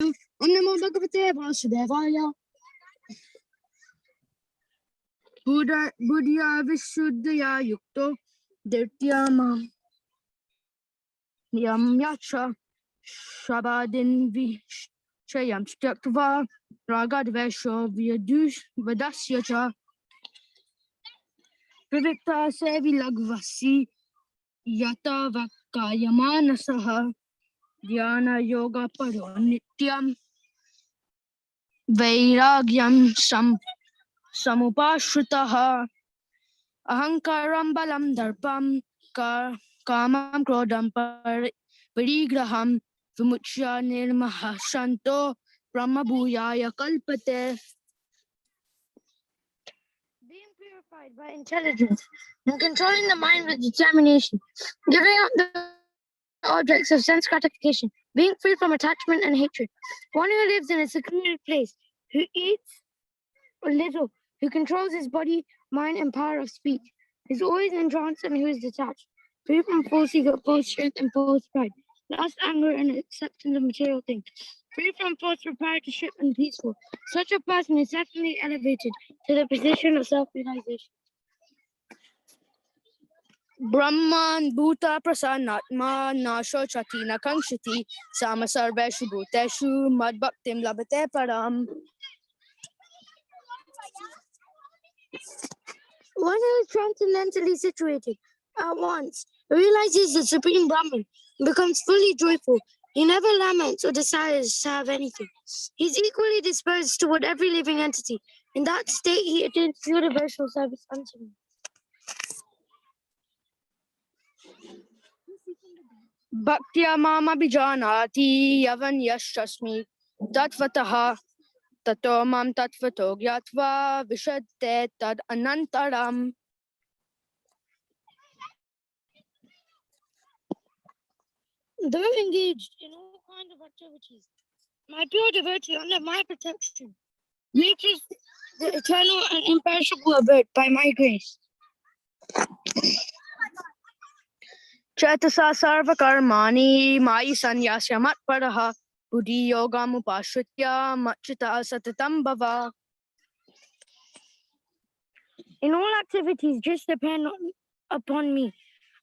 Om Namo Bhagavate Vasudevaya. Buddhya Vishuddhaya Yukto Dirtyamam Yam Yacha Shabadin Vishayam Styaktva Ragadvesho Vadasyacha Vivikta Sevi Lagvasi Yata Vakayamanasaha Dhyana Yoga Paro Nityam Vairagyam Samupashritaha Ahankaram Balam Darpam Kamam Krodam Parigraham Vimuchya Nirmaha Shanto Brahmabhuyaya Kalpate. Being purified by intelligence and controlling the mind with determination, giving up the objects of sense gratification, being free from attachment and hatred. One who lives in a secluded place, who eats little, who controls his body, mind, and power of speech, is always in trance and who is detached, free from false ego, false strength, and false pride, lust, anger, and acceptance of material things, free from false proprietorship and peaceful. Such a person is definitely elevated to the position of self-realization. Brahman Bhuta Prasanatma Nasho Chatina Kankshiti Sama Sarveshu Bhuteshu Madbhaktim Labate Param. One who is transcendentally situated at once realizes the Supreme Brahman, becomes fully joyful. He never laments or desires to have anything. He is equally disposed toward every living entity. In that state, he attains universal service unto me. Bhaktya mama bijanati yavan yashasmi tatvataha tato mam tatvato gyatva vishadte tad anantaram. Though engaged in all kinds of activities, my pure devotee under my protection reaches the eternal and imperishable abode by my grace. Chetasa sarva karmani mai sanyasya matparaha buddhi yogam upashritya machita satatam bhava. In all activities, just depend upon me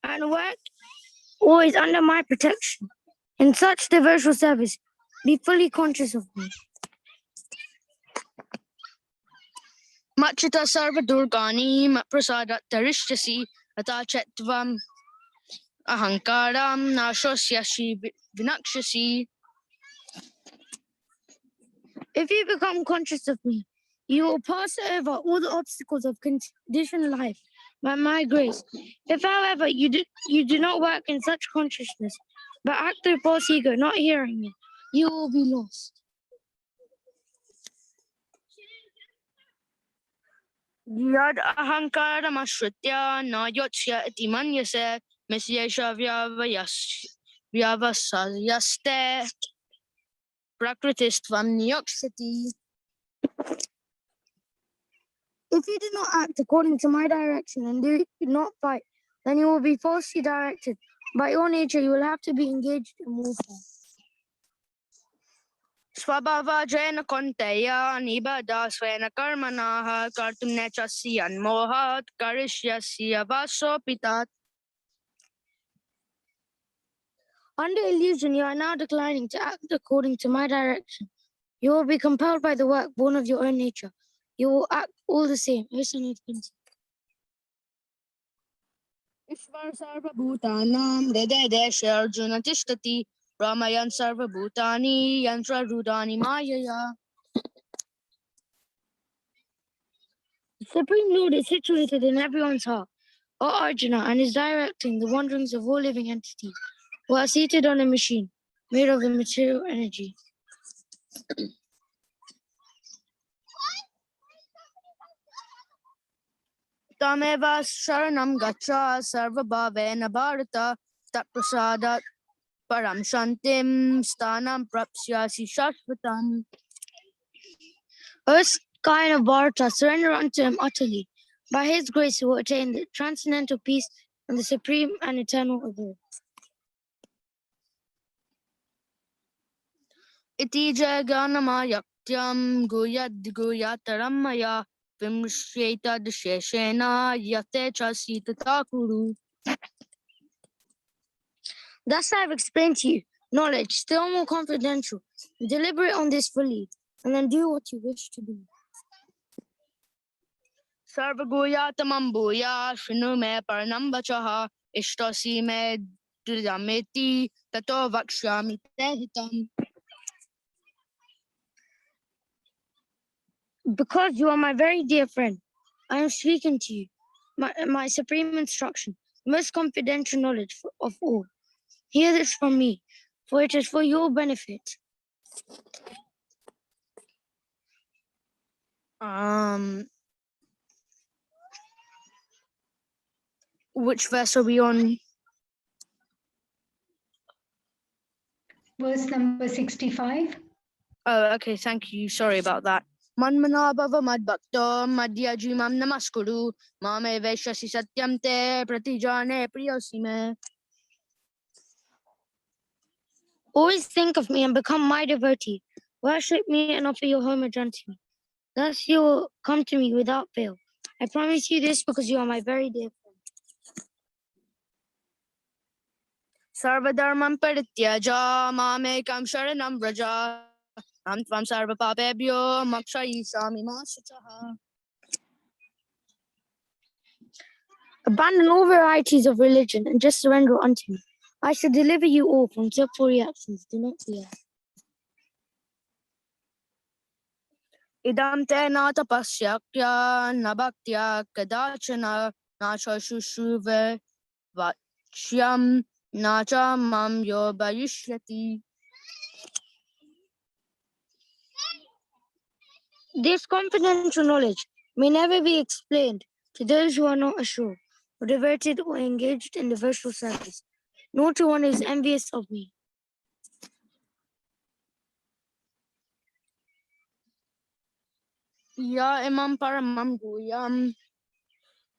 and work always under my protection. In such devotional service, be fully conscious of me. Machita sarva durgani matprasadat tarishtasi atachetvam ahankaram nashosyashi vinakshasi. If you become conscious of me, you will pass over all the obstacles of conditioned life by my grace. If, however, you do not work in such consciousness, but act through false ego, not hearing me, you will be lost. Yad ahankaram ashritya na yotsya iti manyase misyesha vyavasayaste prakritistvam niyoksati. If you do not act according to my direction and do not fight, then you will be falsely directed. By your nature, you will have to be engaged in warfare. Swabhava jena konteya nibada svena karmanaha kartum nechasyan mohat karishyasya vasopitat. Under illusion, you are now declining to act according to my direction. You will be compelled by the work born of your own nature. You will act all the same. Ishvar sarva bhutanam dede deshe arjuna tishtati ramayan sarva bhutani yantra rudani mayaya. The Supreme Lord is situated in everyone's heart, O Arjuna, and is directing the wanderings of all living entities who are seated on a machine made of the material energy. Tameva sharanam gacha sarva bhavena bharata tatprasadat param shantim stanam prapsyasi shashvatam. O kind of Bharata, surrender unto him utterly. By his grace you will attain the transcendental peace and the supreme and eternal abode. Iti jaganamayatyam guyataram maya vimshreta desheshena yate chasita takuru. Thus I have explained to you knowledge, still more confidential. Deliberate on this fully, and then do what you wish to do. Sarvaguyatamam bhuya shinu me paranam vachaha ishtasi me dudameti tato vakshyami te hitam. Because you are my very dear friend, I am speaking to you, my supreme instruction, most confidential knowledge of all. Hear this from me, for it is for your benefit. Which verse are we on? Verse number 65. Oh, okay, thank you. Sorry about that. Manmana bhava madbhakto madhyajimam namaskuru mame veshasi satyam te pratijane priyasime. Always think of me and become my devotee. Worship me and offer your homage unto me. Thus you will come to me without fail. I promise you this because you are my very dear friend. Sarvadharmam parityaja mamekam sharanam vraja am tvam sarva papebhyo mokshayisami ma sutaha. Abandon all varieties of religion and just surrender unto me. I shall deliver you all from sinful reactions. Do not fear. Idam te na tapasyakya na bhaktya kadachana na shashushuve vachyam na cha mam yo bhayishyati. This confidential knowledge may never be explained to those who are not assured, or devoted, or engaged in devotional service, nor to one who is envious of me. Ya imam paramam guyam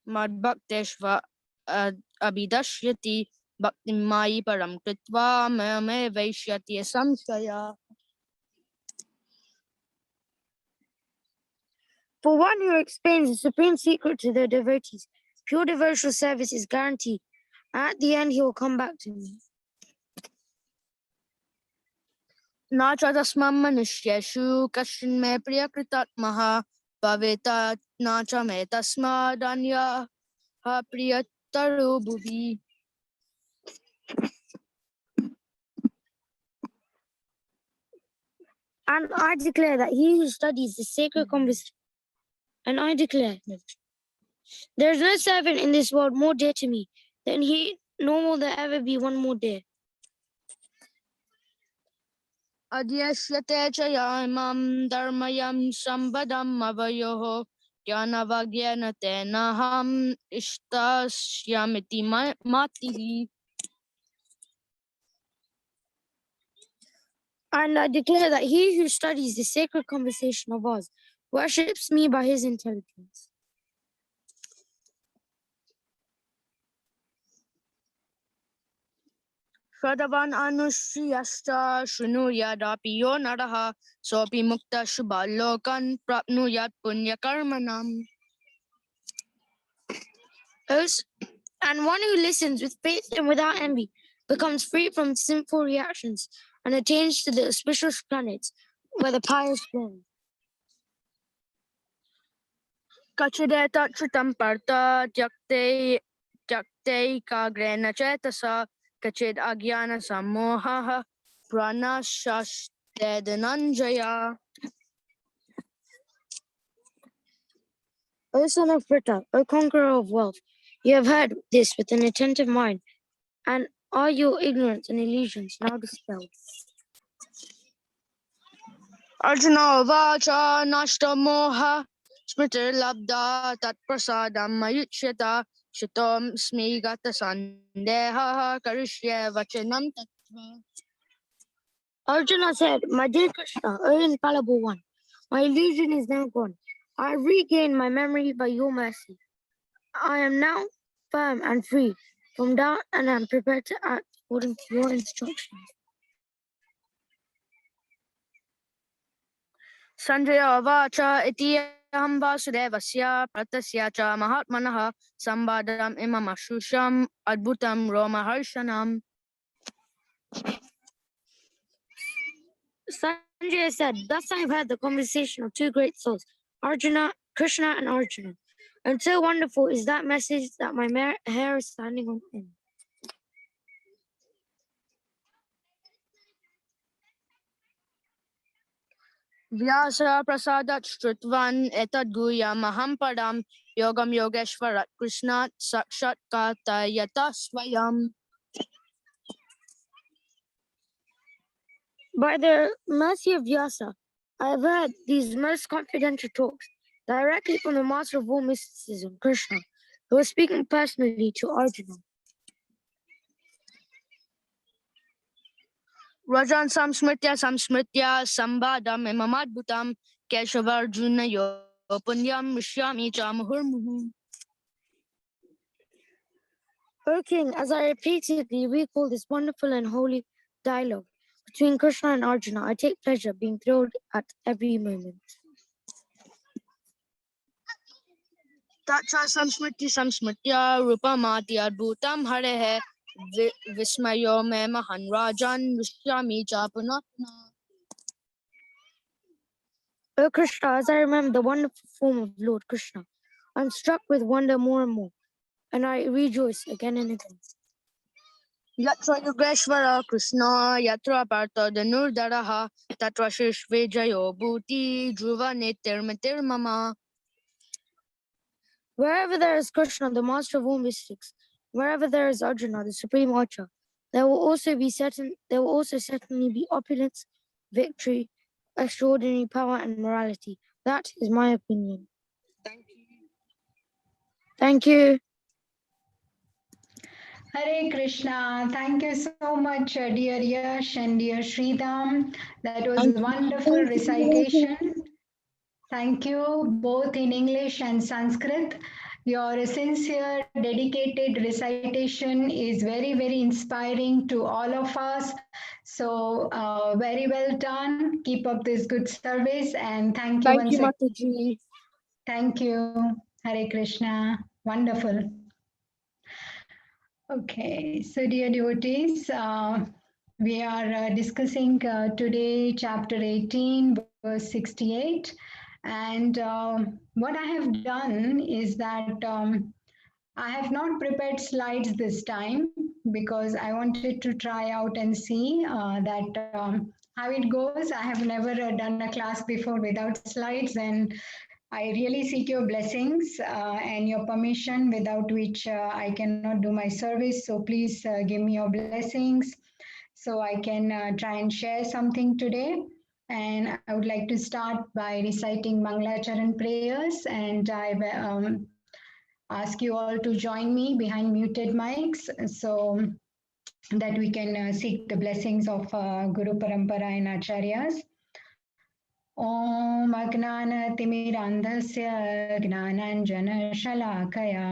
madbhakteshva abhidashyati bhaktim mayi param kritva me vaishyati samshaya. For one who explains the supreme secret to their devotees, pure devotional service is guaranteed. At the end, he will come back to me. Na cha tasmam manushyeshu kashin me priyakritatmaha bhaveta na cha me tasmadanya ha priyataru bhuvi. And I declare that he who studies the sacred conversation, and I declare there is no servant in this world more dear to me than he, nor will there ever be one more dear. Adhyashyate cha yamam dharmayam sambadam avayoho jnanavagyena tenaham ishtasyamiti matihi. And I declare that he who studies the sacred conversation of ours worships me by his intelligence. Shadavan anushriyashta shrunuyadapi yo naraha sopi mukta shubhalokan prapnuyat punya karmanam. And one who listens with faith and without envy becomes free from sinful reactions and attains to the auspicious planets where the pious dwell. Kachideta chutam parta jakte kagrena chetasa kachid agyana samoha pranashashtedananjaya. O son of Pritha, O conqueror of wealth, you have heard this with an attentive mind, and are your ignorance and illusions now dispelled? Arjuna vacha nashta moha smritir labda tat prasadam mayuchyata shitom smigata sandeha karishye vachanam tattva. Arjuna said, my dear Krishna, O infallible one, my illusion is now gone. I have regained my memory by your mercy. I am now firm and free from doubt and am prepared to act according to your instructions. Sanjaya Vacha Itiyam Vasudevasya Pratasya Cha Mahatmanaha Sambadam Imamashushyam Adbhutam Romaharshanam. Sanjay said, thus I have had the conversation of two great souls, Arjuna, Krishna and Arjuna. And so wonderful is that message that my hair is standing on end. Vyasa Prasadat Strutvan Etad Guya Mahampadam Yogam Yogeshwarat Krishnat Sakshat Kata Yata Swayam. By the mercy of Vyasa, I have heard these most confidential talks directly from the master of all mysticism, Krishna, who was speaking personally to Arjuna. Rajan Samsmritya Sambadam Imamadbhutam Keshavarjuna Yopunyam Rishyami Chamahurmuhu. O king, as I repeatedly recall this wonderful and holy dialogue between Krishna and Arjuna, I take pleasure being thrilled at every moment. Tatra Samsmritya Rupamati Adbhutam Harehe Vismayo Me Mahan Rajan Rishyami Chapunatna. O Krishna, as I remember the wonderful form of Lord Krishna, I am struck with wonder more and more, and I rejoice again and again. Yatra Yogeshwara Krishna Yatra Partha Dhanurdharaha Tatra Shishvejayo Bhuti Dhruva Netir Mama. Wherever there is Krishna, the master of all mystics, wherever there is Arjuna, the supreme archer, there will also certainly be opulence, victory, extraordinary power, and morality. That is my opinion. Thank you. Hare Krishna. Thank you so much, dear Yash and dear Sridham. That was a wonderful recitation. Thank you, both in English and Sanskrit. Your sincere, dedicated recitation is very, very inspiring to all of us. So, very well done. Keep up this good service and thank you Thank once you, again. Mataji. Thank you. Hare Krishna. Wonderful. Okay, so dear devotees, we are discussing today chapter 18, verse 68. And what I have done is that I have not prepared slides this time because I wanted to try out and see how it goes. I have never done a class before without slides, and I really seek your blessings and your permission, without which I cannot do my service. So please give me your blessings so I can try and share something today. And I would like to start by reciting Mangalacharan prayers, and I ask you all to join me behind muted mics so that we can seek the blessings of Guru Parampara and Acharyas. ॐ अज्ञानतिमिरान्धस्य ज्ञानाञ्जनशलाकया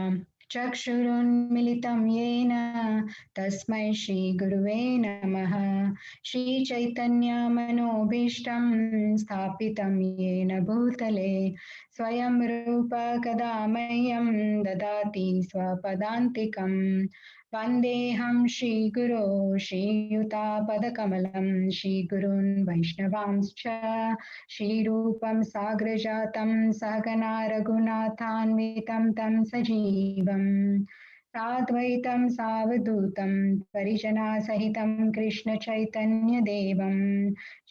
चक्षुरुन्मिलितं येन तस्मै श्रीगुरुवे नमः श्रीचैतन्यमनोभीष्टं स्थापितं येन भूतले स्वयं रूप कदा मह्यं ददाति स्वपदान्तिकम् वन्देऽहं श्रीगुरो श्रीयुतापदकमलं श्रीगुरून् वैष्णवांश्च श्रीरूपं साग्रजातं सहगना रघुनाथान्वितं तं सजीवं साद्वैतं सावधूतं परिजनासहितं कृष्णचैतन्यदेवं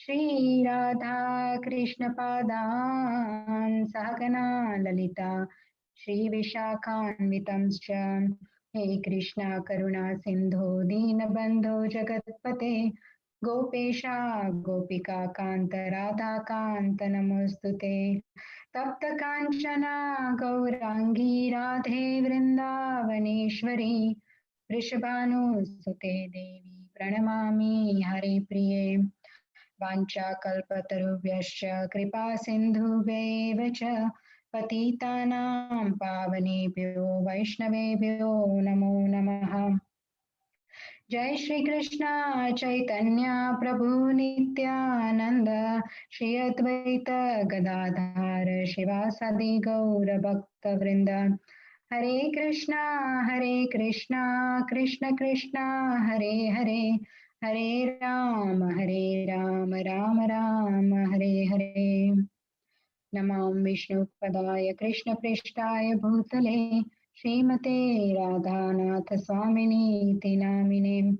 श्रीराधाकृष्णपादान् सहगना ललिता श्रीविशाखान्वितंश्च हे कृष्णा करुणा सिन्धो दीनबन्धो जगत्पते गोपेशा गोपिका कान्त राधा कान्त नमोऽस्तु ते तप्त काञ्चना गौराङ्गी राधे वृन्दावनेश्वरी वृषभानुसुते देवी प्रणमामि हरिप्रिये वाञ्छाकल्पतरुभ्यश्च कृपा सिन्धुभ्यैव च पतितानां पावनेभ्यो वैष्णवेभ्यो नमो नमः Jai Shri Krishna Chaitanya Prabhu Nityananda Shri Advaita Gadadhar Shivasadi Gaura Bhakta Vrinda Hare Krishna Krishna Krishna Hare Hare Hare Ram Ram Hare Hare Namam Vishnu Padaya Krishna Prishtaya Bhutale Srimate Radhanath Swamini Tinamine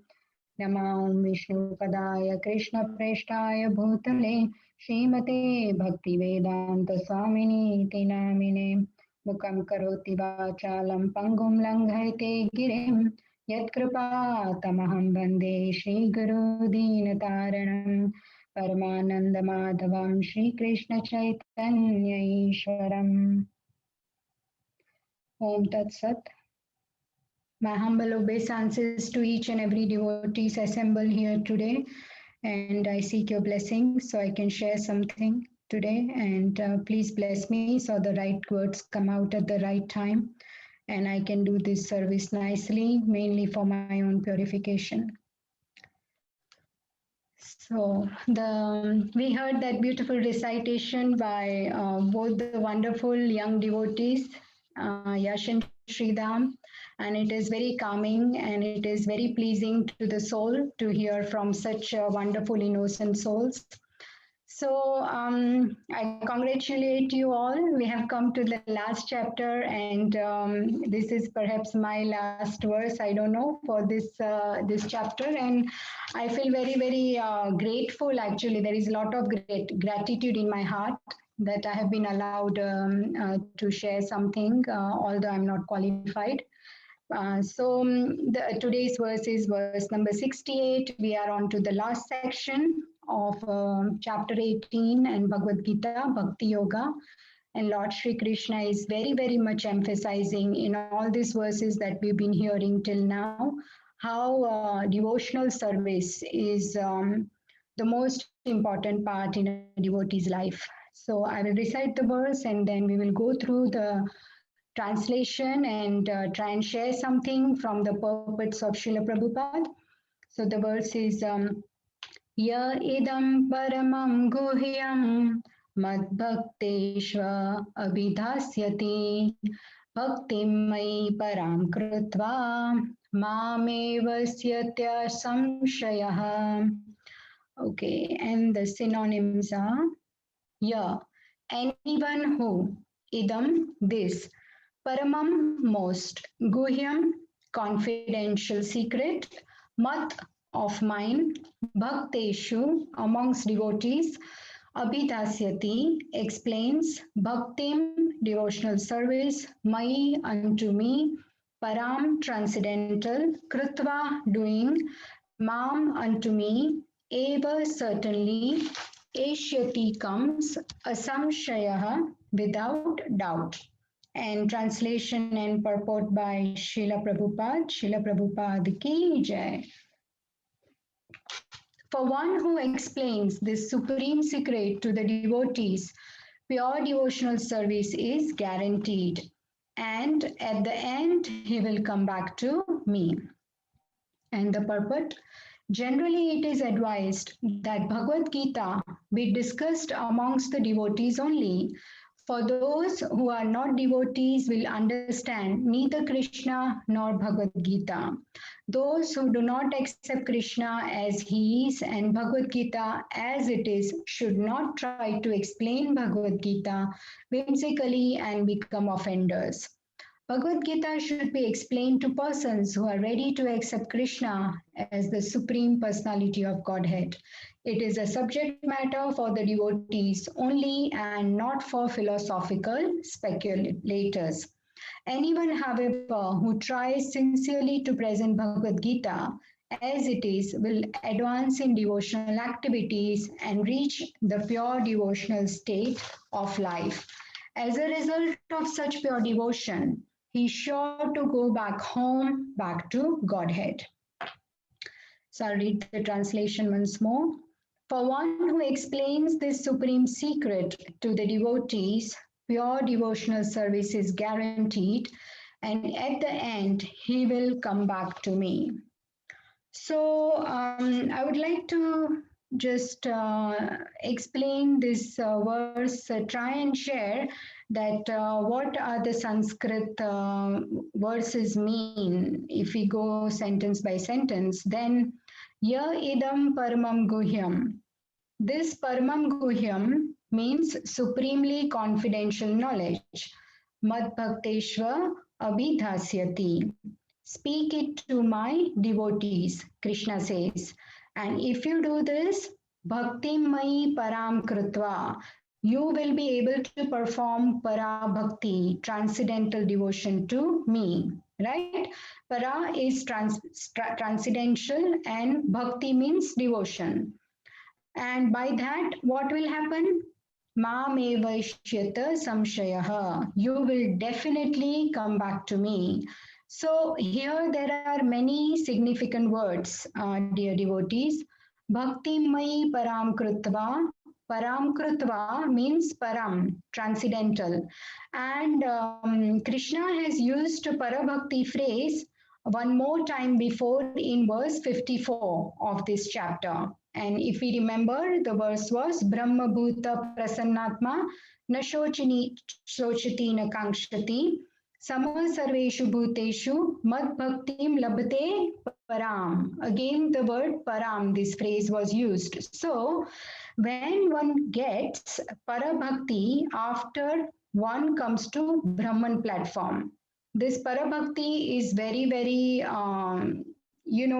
Namam Vishnu Padaya Krishna Prishtaya Bhutale Srimate Bhakti Vedanta Swamini Tinamine Mukam Karoti Vachalam Pangum Langhate Girim Yat Kripa Tamaham Bande Shri Guru Dinataranam Paramananda Madhavam Shri Krishna Chaitanya Ishwaram Om Tat Sat. My humble obeisances to each and every devotees assembled here today, and I seek your blessings so I can share something today. And please bless me so the right words come out at the right time, and I can do this service nicely, mainly for my own purification. So we heard that beautiful recitation by both the wonderful young devotees, Yash and Sridham, and it is very calming and it is very pleasing to the soul to hear from such wonderful innocent souls. So I congratulate you all. We have come to the last chapter, and this is perhaps my last verse. I don't know for this chapter, and I feel very grateful. Actually, there is a lot of gratitude in my heart that I have been allowed to share something, although I'm not qualified. Today's verse is verse number 68. We are on to the last section of chapter 18 and Bhagavad Gita, Bhakti Yoga. And Lord Shri Krishna is very much emphasizing in all these verses that we've been hearing till now how devotional service is the most important part in a devotee's life. So I will recite the verse and then we will go through the translation and try and share something from the purports of Srila Prabhupada. So the verse is Ya idam paramam guhyam mad bhakteshva abhidhasyati bhaktim mai param krutva mamevasya samshayah. Okay, and the synonyms are Ya, anyone who, idam, this, Paramam, most, Guhyam, confidential secret, Mat, of mine, Bhakteshu, amongst devotees, Abhidasyati, explains, Bhaktim, devotional service, Mai, unto me, Param, transcendental, Krutva, doing, Mam, unto me, Eva, certainly, Eshyati comes, Asamshayaha, without doubt. And translation and purport by Srila Prabhupada. Srila Prabhupada ki jai. For one who explains this supreme secret to the devotees, pure devotional service is guaranteed. And at the end, he will come back to me. And the purport. Generally, it is advised that Bhagavad Gita be discussed amongst the devotees only. For those who are not devotees will understand neither Krishna nor Bhagavad Gita. Those who do not accept Krishna as he is and Bhagavad Gita as it is should not try to explain Bhagavad Gita whimsically and become offenders. Bhagavad Gita should be explained to persons who are ready to accept Krishna as the Supreme Personality of Godhead. It is a subject matter for the devotees only and not for philosophical speculators. Anyone, however, who tries sincerely to present Bhagavad Gita as it is will advance in devotional activities and reach the pure devotional state of life. As a result of such pure devotion, he is sure to go back home, back to Godhead. So I'll read the translation once more. For one who explains this supreme secret to the devotees, pure devotional service is guaranteed, and at the end, he will come back to me. So I would like to just explain this verse, try and share that what are the Sanskrit verses mean. If we go sentence by sentence, then ya idam paramam guhyam. This paramam guhyam means supremely confidential knowledge. Mad bhakteshva abhidhasyati. Speak it to my devotees, Krishna says. And if you do this, bhakti mai param krutva, you will be able to perform para bhakti, transcendental devotion to me. Right? Para is transcendental and bhakti means devotion. And by that, what will happen? Mam evaishyata samshayaha. You will definitely come back to me. So here there are many significant words, dear devotees. Bhakti mai param krutva. Param krutva means param, transcendental. And Krishna has used parabhakti phrase one more time before in verse 54 of this chapter. And if we remember, the verse was Brahma Bhuta Prasannatma Na Shochati Na Kankshati Sama Sarveshu Bhuteshu Mad Bhaktim Labhate Param. Again, the word Param, this phrase was used. So, when one gets Parabhakti after one comes to Brahman platform, this Parabhakti is very, very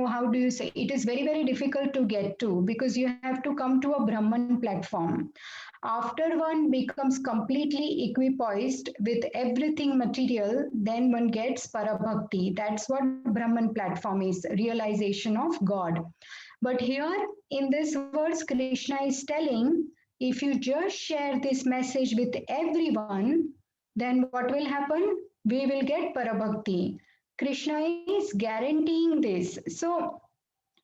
how do you say, it is very, very difficult to get to because you have to come to a Brahman platform. After one becomes completely equipoised with everything material, then one gets parabhakti. That's what Brahman platform is, realization of God. But here in this verse, Krishna is telling, if you just share this message with everyone, then what will happen? We will get parabhakti. Krishna is guaranteeing this. So,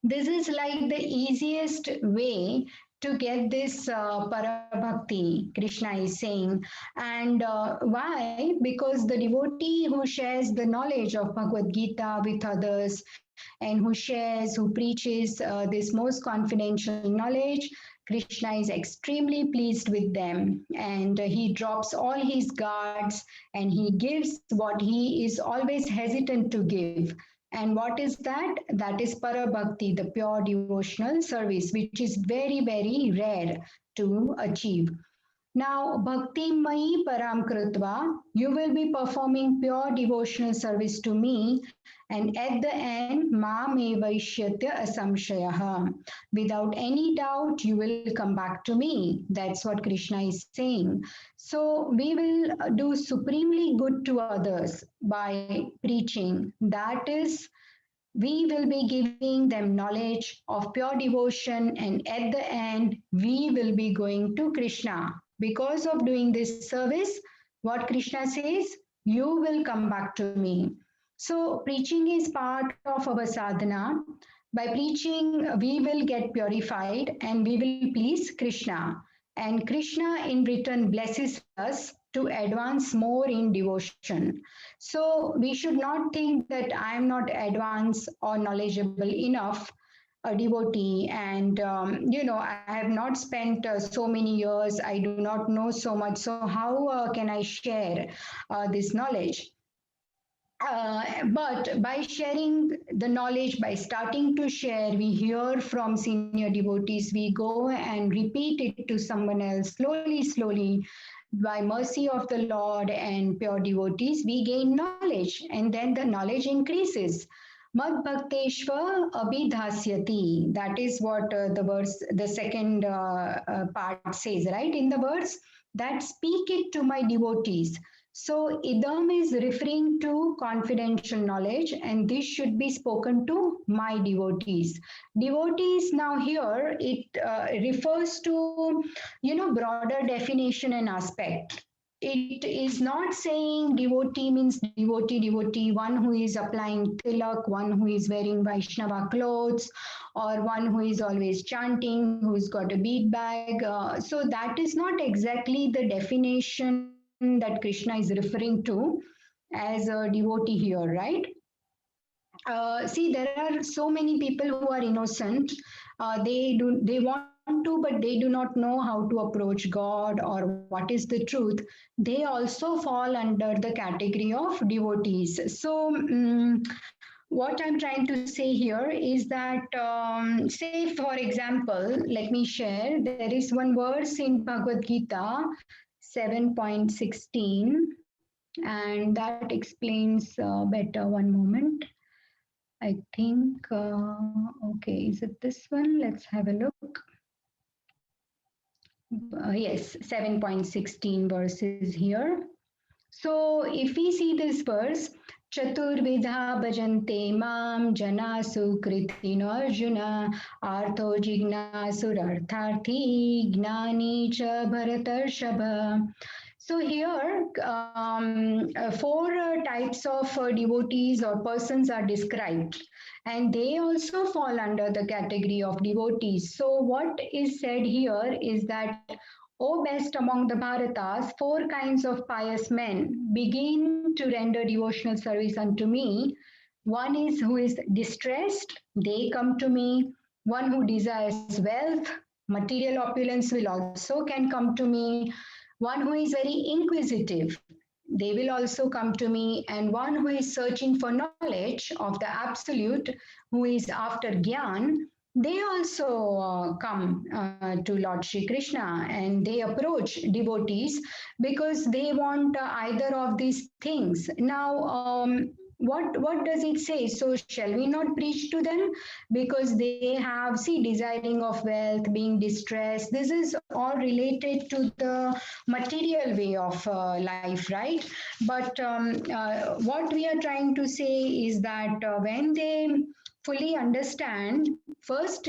this is like the easiest way to get this parabhakti, Krishna is saying. And why? Because the devotee who shares the knowledge of Bhagavad Gita with others and who shares, who preaches this most confidential knowledge, Krishna is extremely pleased with them, and he drops all his guards and he gives what he is always hesitant to give. And what is that? That is parabhakti, the pure devotional service, which is very, very rare to achieve. Now, Bhakti Mai Param Krutva, you will be performing pure devotional service to me, and at the end, Mam Evaishyatya Asamshayaha. Without any doubt, you will come back to me. That's what Krishna is saying. So, we will do supremely good to others by preaching. That is, we will be giving them knowledge of pure devotion, and at the end, we will be going to Krishna. Because of doing this service, what Krishna says, you will come back to me. So, preaching is part of our sadhana. By preaching, we will get purified and we will please Krishna. And Krishna in return blesses us to advance more in devotion. So we should not think that I am not advanced or knowledgeable enough a devotee, and I have not spent so many years, I do not know so much, so how can I share this knowledge? But by sharing the knowledge, by starting to share, we hear from senior devotees, we go and repeat it to someone else slowly, slowly. By mercy of the Lord and pure devotees, we gain knowledge, and then the knowledge increases. Mad bhakteshva abhidhasyati. That is what the verse, the second part says, right? In the verse, that speak it to my devotees. So idam is referring to confidential knowledge, and this should be spoken to my devotees. Devotees now here, it refers to, broader definition and aspect. It is not saying devotee means devotee, one who is applying tilak, one who is wearing Vaishnava clothes, or one who is always chanting, who's got a bead bag. So that is not exactly the definition that Krishna is referring to as a devotee here, right? see, there are so many people who are innocent. They want to, but they do not know how to approach God or what is the truth. They also fall under the category of devotees. So what I'm trying to say here is that, say for example, let me share, there is one verse in Bhagavad Gita 7.16, and that explains better. One moment. I think, okay, is it this one? Let's have a look. Yes, 7.16 verses here. So if we see this verse, Chaturvidha bhajante mam jana sukritino arjuna artho jignasur gnani cha bharatarshava. So here, four types of devotees or persons are described, and they also fall under the category of devotees. So what is said here is that, O best among the Bharatas, four kinds of pious men begin to render devotional service unto me. One is who is distressed, they come to me. One who desires wealth, material opulence will also can come to me. One who is very inquisitive, they will also come to me. And one who is searching for knowledge of the absolute, who is after Gyan, they also come to Lord Sri Krishna, and they approach devotees because they want either of these things. Now, what does it say? So shall we not preach to them because they have, see, desiring of wealth, being distressed? This is all related to the material way of life, right? But what we are trying to say is that when they fully understand, first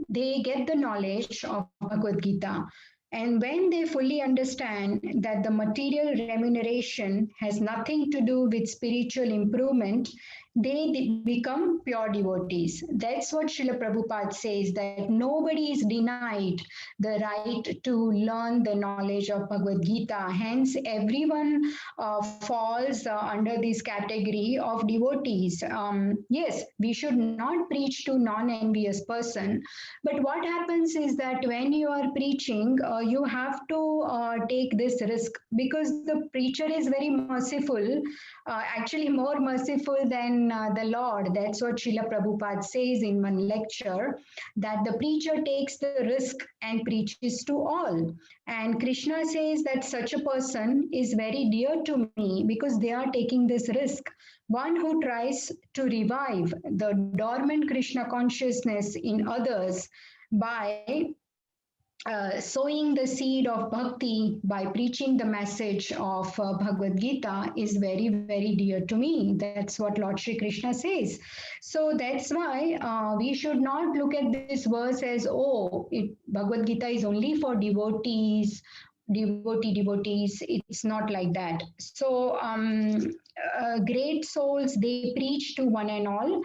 they get the knowledge of Bhagavad Gita. And when they fully understand that the material remuneration has nothing to do with spiritual improvement, they become pure devotees. That's what Srila Prabhupada says, that nobody is denied the right to learn the knowledge of Bhagavad Gita. Hence, everyone falls under this category of devotees. Yes, we should not preach to non-envious person, but what happens is that when you are preaching, you have to take this risk, because the preacher is very merciful, actually more merciful than the Lord. That's what Srila Prabhupada says in one lecture, that the preacher takes the risk and preaches to all. And Krishna says that such a person is very dear to me because they are taking this risk. One who tries to revive the dormant Krishna consciousness in others by sowing the seed of bhakti, by preaching the message of Bhagavad Gita, is very, very dear to me. That's what Lord Shri Krishna says. So that's why we should not look at this verse as, oh, Bhagavad Gita is only for devotees. It's not like that. So great souls, they preach to one and all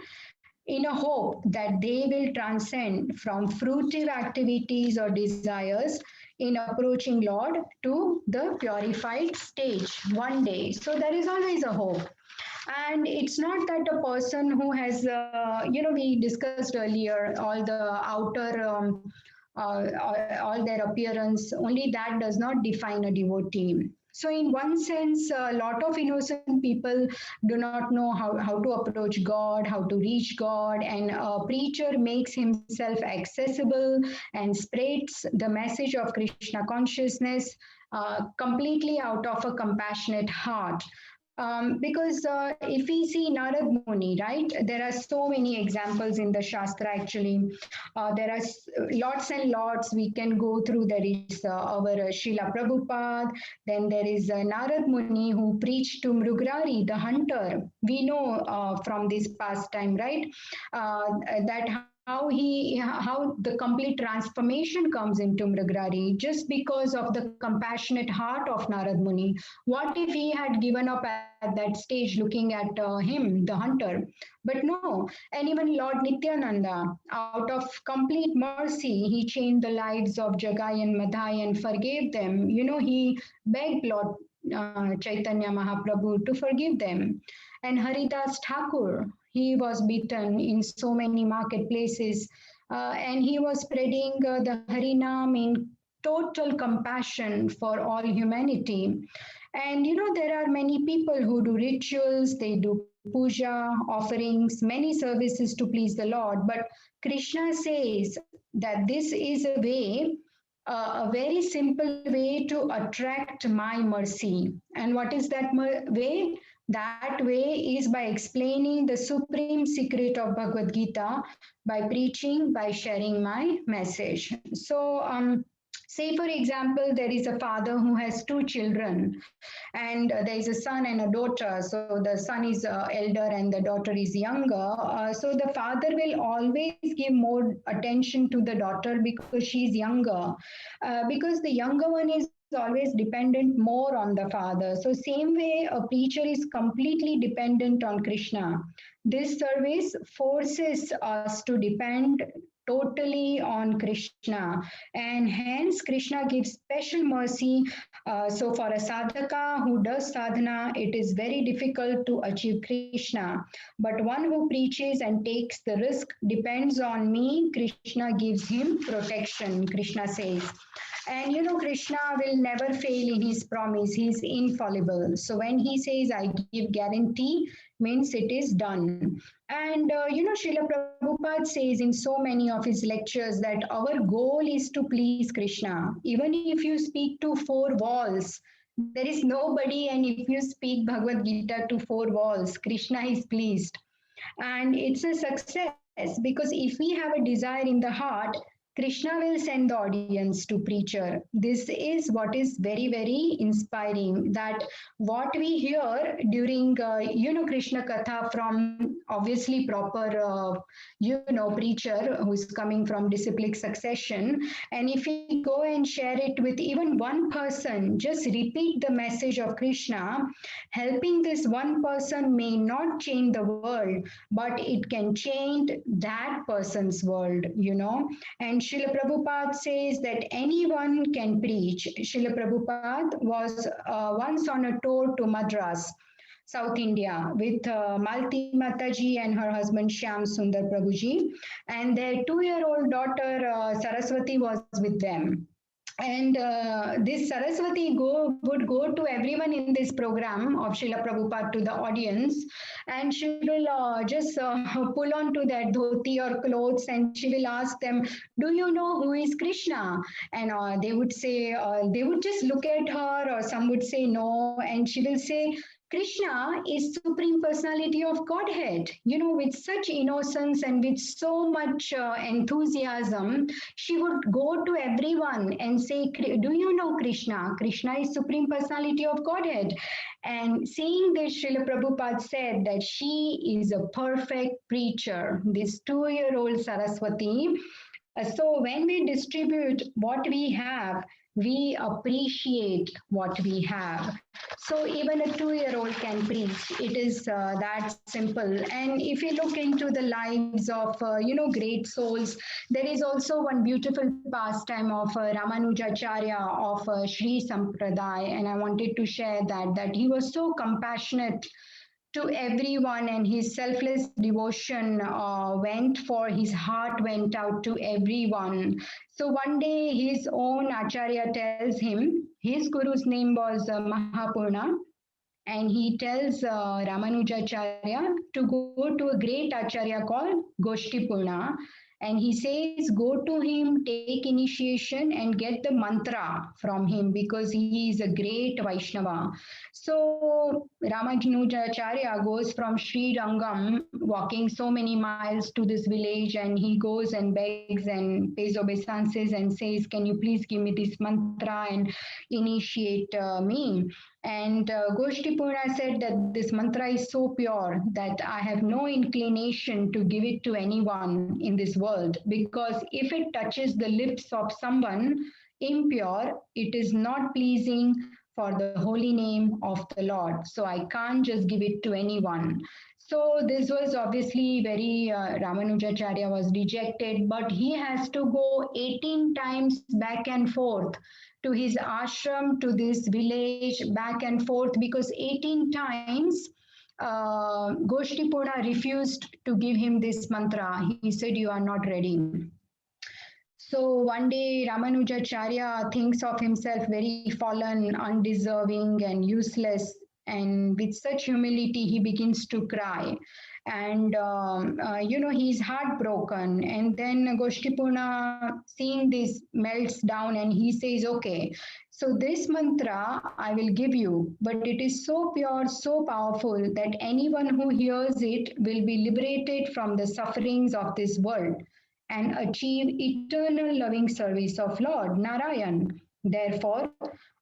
in a hope that they will transcend from fruitive activities or desires in approaching Lord to the purified stage one day. So there is always a hope. And it's not that a person who has, we discussed earlier, all the outer, all their appearance, only that does not define a devotee. So, in one sense, a lot of innocent people do not know how to approach God, how to reach God, and a preacher makes himself accessible and spreads the message of Krishna consciousness completely out of a compassionate heart. Because if we see Narad Muni, right, there are so many examples in the Shastra actually. There are lots and lots we can go through. There is our Srila Prabhupada, then there is Narad Muni who preached to Mrugrari, the hunter. We know from this pastime, right, that how the complete transformation comes into Mrugrari just because of the compassionate heart of Narad Muni. What if he had given up at that stage looking at him, the hunter? But no, and even Lord Nityananda, out of complete mercy, he changed the lives of Jagai and Madhai and forgave them. He begged Lord Chaitanya Mahaprabhu to forgive them. And Haridas Thakur, He was beaten in so many marketplaces, and he was spreading the Harinam in total compassion for all humanity. And there are many people who do rituals, they do puja, offerings, many services to please the Lord. But Krishna says that this is a very simple way to attract my mercy. And what is that way? That way is by explaining the supreme secret of Bhagavad Gita, by preaching, by sharing my message. So, say for example, there is a father who has two children, and there is a son and a daughter. So the son is elder and the daughter is younger. So the father will always give more attention to the daughter because she is younger, because the younger one is always dependent more on the father. So same way a preacher is completely dependent on Krishna. This service forces us to depend totally on Krishna, and hence Krishna gives special mercy. So for a sadhaka who does sadhana, it is very difficult to achieve Krishna. But one who preaches and takes the risk depends on me. Krishna gives him protection, Krishna says. And Krishna will never fail in his promise. He is infallible. So when he says, I give guarantee, means it is done. And Srila Prabhupada says in so many of his lectures that our goal is to please Krishna. Even if you speak to four walls, there is nobody, and if you speak Bhagavad Gita to four walls, Krishna is pleased. And it's a success because if we have a desire in the heart, Krishna will send the audience to preacher. This is what is very, very inspiring. That what we hear during, Krishna Katha from obviously proper, preacher who is coming from disciplic succession. And if we go and share it with even one person, just repeat the message of Krishna, helping this one person may not change the world, but it can change that person's world. And Srila Prabhupada says that anyone can preach. Srila Prabhupada was once on a tour to Madras, South India, with Malti Mataji and her husband Shyam Sundar Prabhuji. And their 2-year-old daughter Saraswati was with them. And this Saraswati would go to everyone in this program of Srila Prabhupada, to the audience, and she will just pull on to their dhoti or clothes, and she will ask them, do you know who is Krishna? And they would say, they would just look at her, or some would say no, and she will say, Krishna is Supreme Personality of Godhead. With such innocence and with so much enthusiasm, she would go to everyone and say, do you know Krishna? Krishna is Supreme Personality of Godhead. And seeing this, Srila Prabhupada said that she is a perfect preacher, this 2-year-old Saraswati. So when we distribute what we have, we appreciate what we have. So even a 2-year-old can preach. It is that simple. And if you look into the lives of, great souls, there is also one beautiful pastime of Ramanujacharya of Sri Sampraday. And I wanted to share that he was so compassionate to everyone, and his selfless devotion his heart went out to everyone. So one day his own Acharya tells him, his guru's name was Mahapurna, and he tells Ramanujacharya to go to a great Acharya called Goshtipurna, and he says, go to him, take initiation and get the mantra from him, because he is a great Vaishnava. So Ramanujacharya goes from Sri Rangam, walking so many miles to this village, and he goes and begs and pays obeisances and says, can you please give me this mantra and initiate me? And Goshtipurna said that this mantra is so pure that I have no inclination to give it to anyone in this world, because if it touches the lips of someone impure, it is not pleasing for the holy name of the Lord. So I can't just give it to anyone. So this was obviously very, Ramanujacharya was rejected, but he has to go 18 times back and forth to his ashram, to this village, back and forth, because 18 times Goshtipurna refused to give him this mantra. He said, "You are not ready." So one day Ramanujacharya thinks of himself very fallen, undeserving, and useless. And with such humility, he begins to cry. And, he's heartbroken. And then Goshtipurna, seeing this, melts down and he says, "Okay, so this mantra I will give you, but it is so pure, so powerful that anyone who hears it will be liberated from the sufferings of this world and achieve eternal loving service of Lord Narayan. Therefore,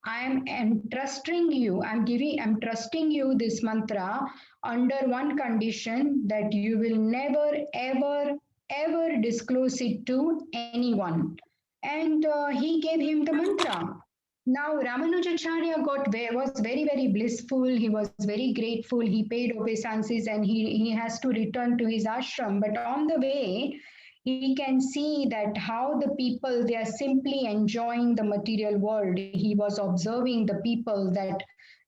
I am I'm trusting you this mantra under one condition, that you will never, ever, ever disclose it to anyone." And he gave him the mantra. Now Ramanujacharya was very, very blissful. He was very grateful. He paid obeisances and he has to return to his ashram. But on the way, he can see that how the people, they are simply enjoying the material world. He was observing the people that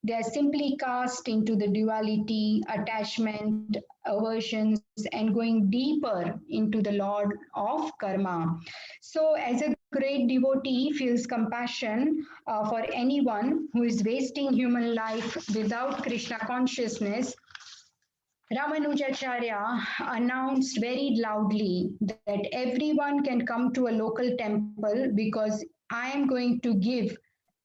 they are simply cast into the duality, attachment, aversions, and going deeper into the Lord of karma. So, as a great devotee, feels compassion for anyone who is wasting human life without Krishna consciousness. Ramanujacharya announced very loudly that everyone can come to a local temple because I am going to give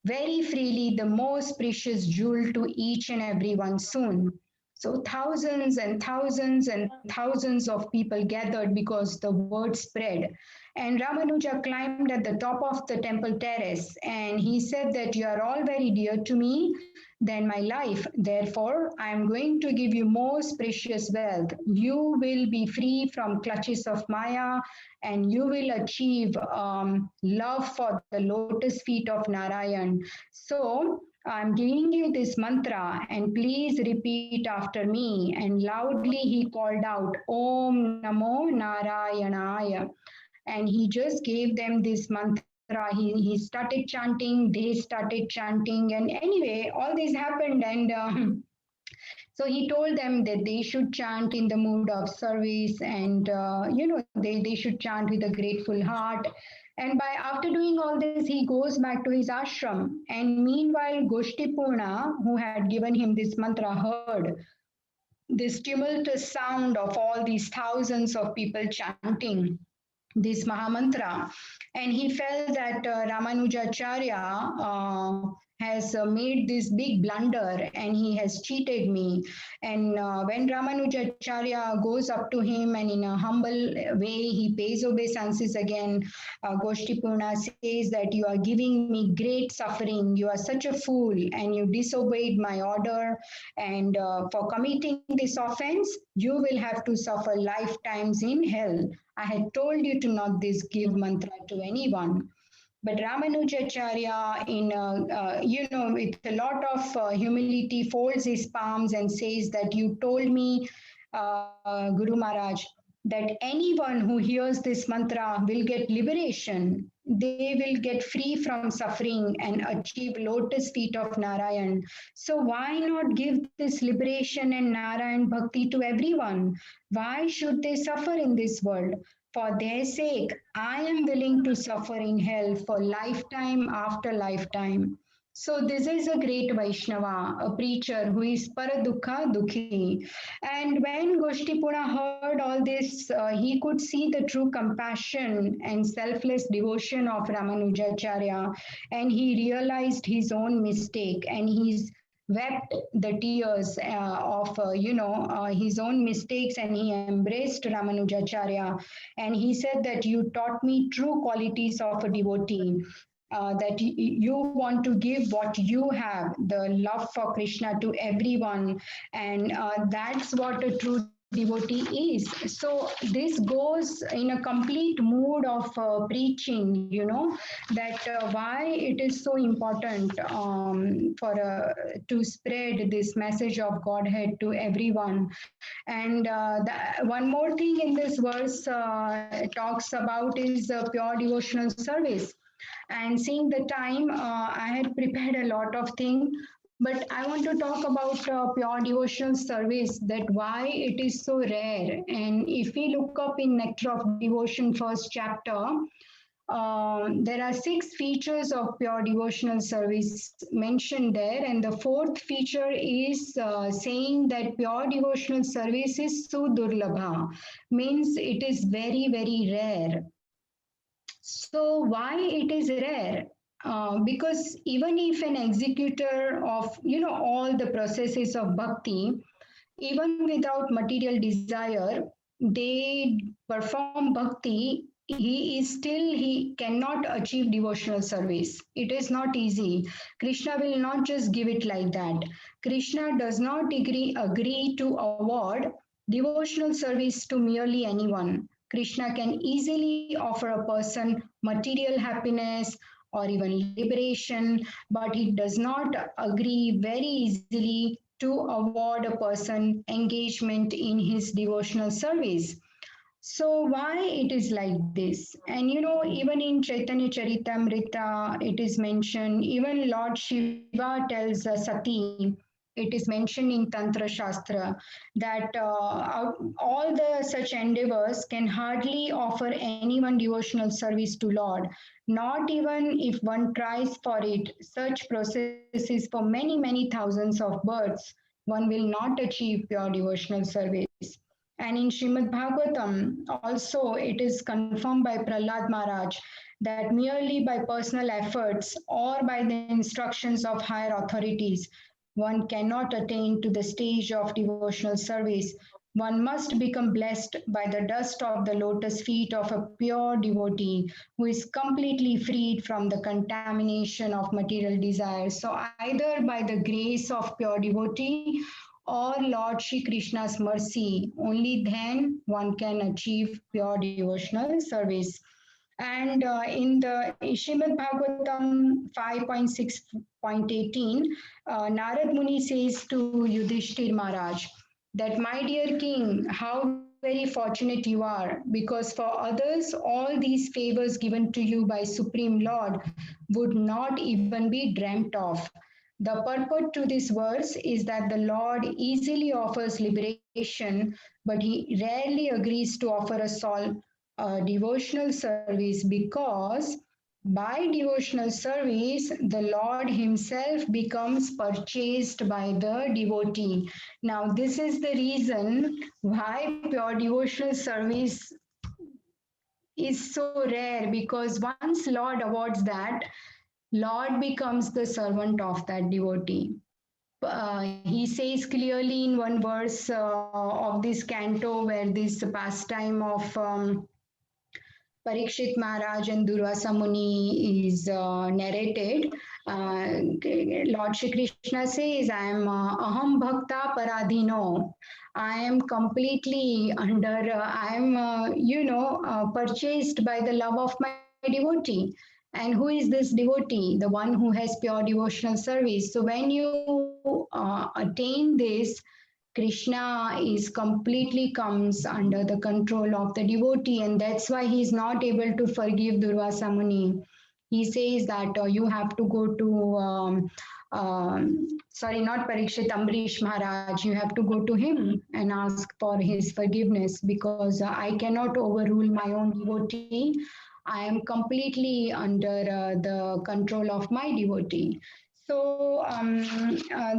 very freely the most precious jewel to each and everyone soon. So thousands and thousands and thousands of people gathered because the word spread. And Ramanuja climbed at the top of the temple terrace and he said that you are all very dear to me than my life. Therefore, I am going to give you most precious wealth. You will be free from clutches of Maya and you will achieve love for the lotus feet of Narayan. So, I'm giving you this mantra and please repeat after me. And loudly he called out, Om Namo Narayanaya. And he just gave them this mantra. He started chanting, they started chanting, and anyway, all this happened. And so he told them that they should chant in the mood of service, and they should chant with a grateful heart. And by after doing all this, he goes back to his ashram. And meanwhile, Goshtipurna, who had given him this mantra, heard this tumultuous sound of all these thousands of people chanting this Mahamantra. And he felt that Ramanujacharya has made this big blunder and he has cheated me. And when Ramanujacharya goes up to him and in a humble way, he pays obeisances again, Goshtipurna says that you are giving me great suffering. You are such a fool and you disobeyed my order. And for committing this offense, you will have to suffer lifetimes in hell. I had told you to not this give mantra to anyone. But Ramanujacharya, with a lot of humility, folds his palms and says that you told me, Guru Maharaj, that anyone who hears this mantra will get liberation. They will get free from suffering and achieve lotus feet of Narayan. So why not give this liberation and Narayan bhakti to everyone? Why should they suffer in this world? For their sake, I am willing to suffer in hell for lifetime after lifetime. So this is a great Vaishnava, a preacher who is Paradukha Dukhi. And when Goshtipurna heard all this, he could see the true compassion and selfless devotion of Ramanujacharya. And he realized his own mistake and he's wept the tears of his own mistakes, and he embraced Ramanujacharya and he said that you taught me true qualities of a devotee, that you want to give what you have, the love for Krishna to everyone, and that's what a true devotee is. So this goes in a complete mood of preaching, that why it is so important to spread this message of Godhead to everyone. And one more thing in this verse talks about is pure devotional service. And seeing the time, I had prepared a lot of things, But I want to talk about pure devotional service, that why it is so rare. And if we look up in Nectar of Devotion, first chapter, there are 6 features of pure devotional service mentioned there, and the fourth feature is saying that pure devotional service is sudurlabha, means it is very, very rare. So why it is rare? Because even if an executor of all the processes of bhakti, even without material desire, they perform bhakti, he cannot achieve devotional service. It is not easy. Krishna will not just give it like that. Krishna does not agree to award devotional service to merely anyone. Krishna can easily offer a person material happiness or even liberation, but he does not agree very easily to award a person engagement in his devotional service. So why it is like this? And even in Chaitanya Charitamrita, it is mentioned. Even Lord Shiva tells Sati, it is mentioned in Tantra Shastra, that all the such endeavors can hardly offer anyone devotional service to Lord. Not even if one tries for it, such processes for many, many thousands of births, one will not achieve pure devotional service. And in Srimad Bhagavatam, also it is confirmed by Prahlad Maharaj that merely by personal efforts or by the instructions of higher authorities, one cannot attain to the stage of devotional service. One must become blessed by the dust of the lotus feet of a pure devotee who is completely freed from the contamination of material desires. So, either by the grace of pure devotee or Lord Shri Krishna's mercy, only then one can achieve pure devotional service. And in the Srimad Bhagavatam 5.6.18, Narad Muni says to Yudhishthir Maharaj that, my dear king, how very fortunate you are, because for others, all these favors given to you by Supreme Lord would not even be dreamt of. The purport to this verse is that the Lord easily offers liberation, but he rarely agrees to offer us all devotional service, because by devotional service, the Lord Himself becomes purchased by the devotee. Now, this is the reason why pure devotional service is so rare, because once Lord awards that, Lord becomes the servant of that devotee. He says clearly in one verse of this canto, where this pastime of Parikshit Maharaj and Durvasa Muni is narrated. Lord Shri Krishna says, I am aham bhakta paradhino. I am completely under, I am, purchased by the love of my devotee. And who is this devotee? The one who has pure devotional service. So when you attain this, Krishna is completely comes under the control of the devotee, and that's why he is not able to forgive Durvasa Muni. He says that you have to go to, sorry, not Parikshit, Ambrish Maharaj, you have to go to him and ask for his forgiveness, because I cannot overrule my own devotee. I am completely under the control of my devotee. So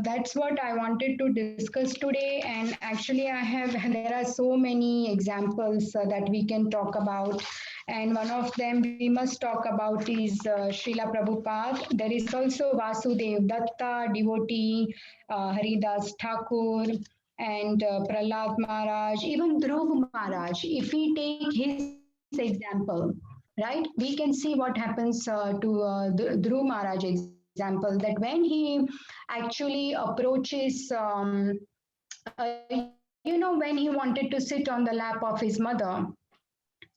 that's what I wanted to discuss today. And actually, there are so many examples that we can talk about. And one of them we must talk about is Srila Prabhupada. There is also Vasudev Datta, devotee, Haridas Thakur, and Prahlad Maharaj, even Dhruv Maharaj. If we take his example, right, we can see what happens to Dhruv Maharaj example, that when he actually approaches when he wanted to sit on the lap of his mother,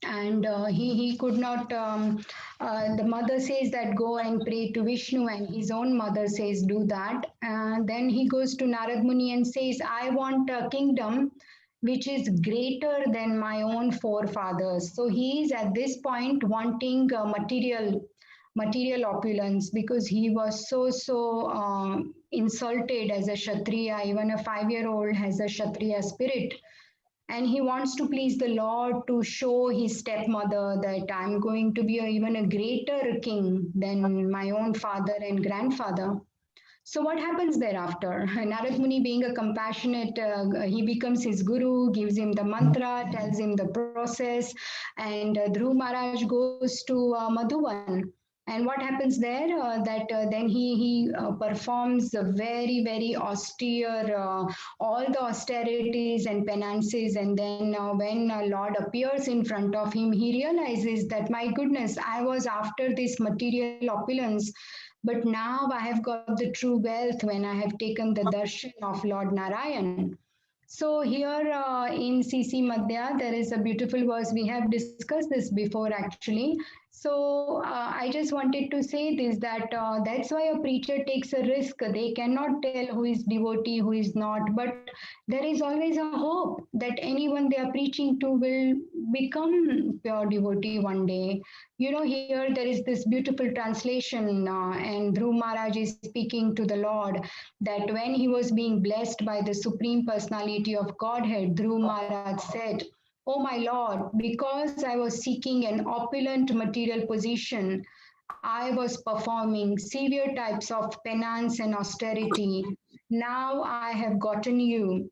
and he could not the mother says that go and pray to Vishnu, and his own mother says do that, and then he goes to Narad Muni and says, I want a kingdom which is greater than my own forefathers. So he is at this point wanting material material opulence, because he was so insulted as a Kshatriya. Even a 5-year-old has a Kshatriya spirit. And he wants to please the Lord, to show his stepmother that I'm going to be even a greater king than my own father and grandfather. So what happens thereafter? Narad Muni, being a compassionate, he becomes his guru, gives him the mantra, tells him the process, and Dhruv Maharaj goes to Madhuvan. And what happens there? Then he performs a very austere, all the austerities and penances, and then when Lord appears in front of him, he realizes that, my goodness, I was after this material opulence, but now I have got the true wealth when I have taken the darshan of Lord Narayan. So here in CC Madhya, there is a beautiful verse. We have discussed this before actually. So I just wanted to say this, that that's why a preacher takes a risk. They cannot tell who is devotee, who is not. But there is always a hope that anyone they are preaching to will become pure devotee one day. You know, here there is this beautiful translation, and Dhruv Maharaj is speaking to the Lord, that when he was being blessed by the Supreme Personality of Godhead, Dhruv Maharaj said, "Oh my Lord, because I was seeking an opulent material position, I was performing severe types of penance and austerity. Now I have gotten you,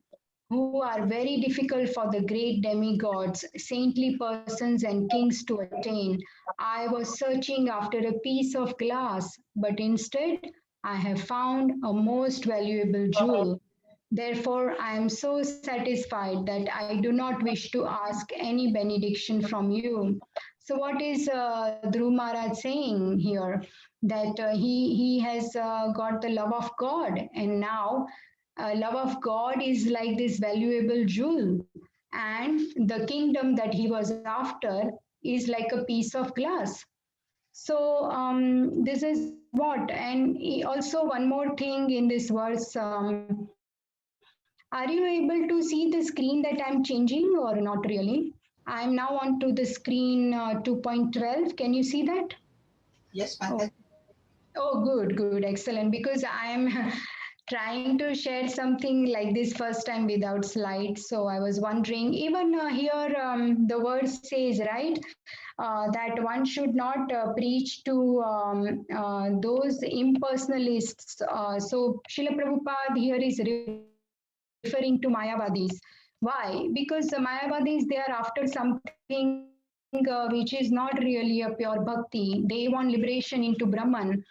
who are very difficult for the great demigods, saintly persons, and kings to attain. I was searching after a piece of glass, but instead I have found a most valuable jewel. Therefore, I am so satisfied that I do not wish to ask any benediction from you." So, what is Dhruv Maharaj saying here? That he has got the love of God, and now love of God is like this valuable jewel, and the kingdom that he was after is like a piece of glass. So this is what, and also one more thing in this verse. Are you able to see the screen that I'm changing or not really? I'm now on to the screen 2.12. Can you see that? Yes, Oh, Mataji. oh, good, excellent. Because I'm trying to share something like this first time without slides. So I was wondering, even here the word says, right, that one should not preach to those impersonalists. So Srila Prabhupada here is referring to Mayavadis. Why? Because the Mayavadis, they are after something which is not really a pure bhakti. They want liberation into Brahman.